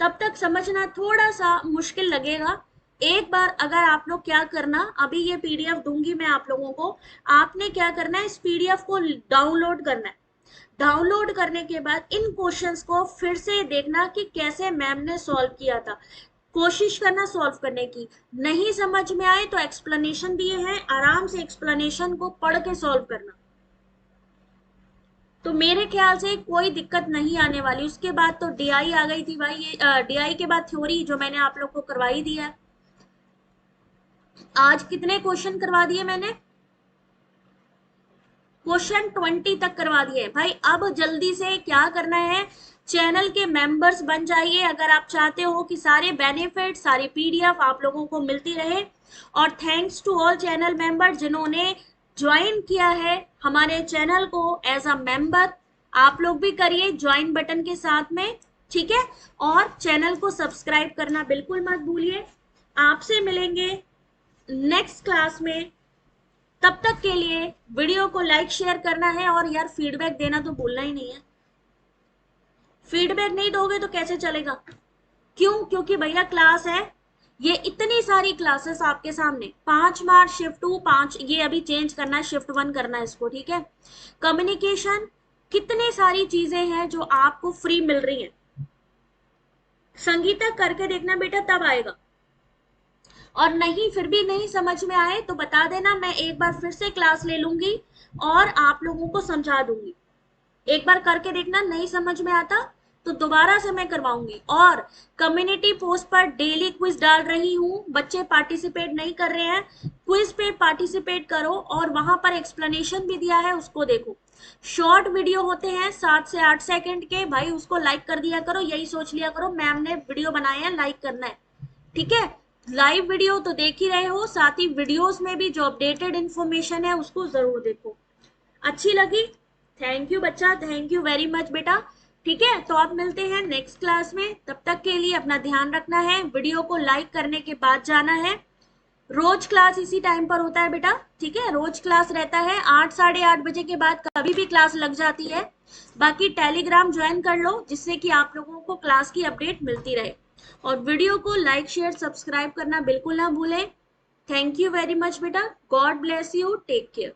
तब तक समझना थोड़ा सा मुश्किल लगेगा। एक बार अगर आप लोग क्या करना, अभी ये पीडीएफ दूंगी मैं आप लोगों को, आपने क्या करना है? इस पीडीएफ को डाउनलोड करना है। डाउनलोड करने के बाद इन क्वेश्चंस को फिर से देखना कि कैसे मैम ने सॉल्व किया था। कोशिश करना सॉल्व करने की। नहीं समझ में आए तो एक्सप्लेनेशन दिए हैं, आराम से एक्सप्लेनेशन को पढ़ के सॉल्व करना। तो मेरे ख्याल से कोई दिक्कत नहीं आने वाली। उसके बाद तो डीआई आ गई थी भाई, ये डीआई के बाद थ्योरी जो मैंने आप लोग को करवाई दी है। आज कितने क्वेश्चन करवा दिए मैंने? क्वेश्चन 20 तक करवा दिए भाई। अब जल्दी से क्या करना है? चैनल के मेंबर्स बन जाइए अगर आप चाहते हो कि सारे बेनिफिट, सारी पीडीएफ आप लोगों को मिलती रहे। और thanks to all channel member जिन्होंने ज्वाइन किया है हमारे चैनल को एज अ मेंबर। आप लोग भी करिए ज्वाइन बटन के साथ में, ठीक है। और चैनल को सब्सक्राइब करना बिल्कुल मत भूलिए। आपसे मिलेंगे नेक्स्ट क्लास में। तब तक के लिए वीडियो को लाइक शेयर करना है, और यार फीडबैक देना तो भूलना ही नहीं है। फीडबैक नहीं दोगे तो कैसे चलेगा? क्यों? क्योंकि भैया क्लास है, ये इतनी सारी क्लासेस आपके सामने। 5 बार शिफ्ट 2, 5 ये अभी चेंज करना है, शिफ्ट 1 करना है इसको, ठीक है। कम्युनिकेशन, कितनी सारी चीजें हैं जो आपको फ्री मिल रही हैं। संगीता करके देखना बेटा, तब आएगा। और नहीं फिर भी नहीं समझ में आए तो बता देना, मैं एक बार फिर से क्लास ले लूंगी और आप लोगों को समझा दूंगी। एक बार करके देखना, नहीं समझ में आता तो दोबारा से मैं करवाऊंगी। और कम्युनिटी पोस्ट पर डेली क्विज डाल रही हूँ, बच्चे पार्टिसिपेट नहीं कर रहे हैं, क्विज पे पार्टिसिपेट करो। और वहां पर एक्सप्लेनेशन भी दिया है, उसको देखो। शॉर्ट वीडियो होते हैं 7 से 8 सेकंड के, भाई उसको लाइक कर दिया करो। यही सोच लिया करो मैम ने वीडियो बनाए हैं, लाइक करना है, ठीक है। लाइव वीडियो तो देख ही रहे हो, साथ ही वीडियोस में भी जो अपडेटेड इंफॉर्मेशन है उसको जरूर देखो। अच्छी लगी? थैंक यू बच्चा, थैंक यू वेरी मच बेटा। ठीक है, तो अब मिलते हैं नेक्स्ट क्लास में। तब तक के लिए अपना ध्यान रखना है, वीडियो को लाइक करने के बाद जाना है, रोज क्लास इसी टाइम पर होता है बेटा, ठीक है, रोज क्लास रहता है 8 साढ़े 8 बजे के बाद कभी भी क्लास लग जाती है। बाकी टेलीग्राम ज्वाइन कर लो जिससे कि आप लोगों को क्लास की अपडेट मिलती रहे। और वीडियो को लाइक शेयर सब्सक्राइब करना बिल्कुल ना भूलें। थैंक यू वेरी मच बेटा, God bless you, take care.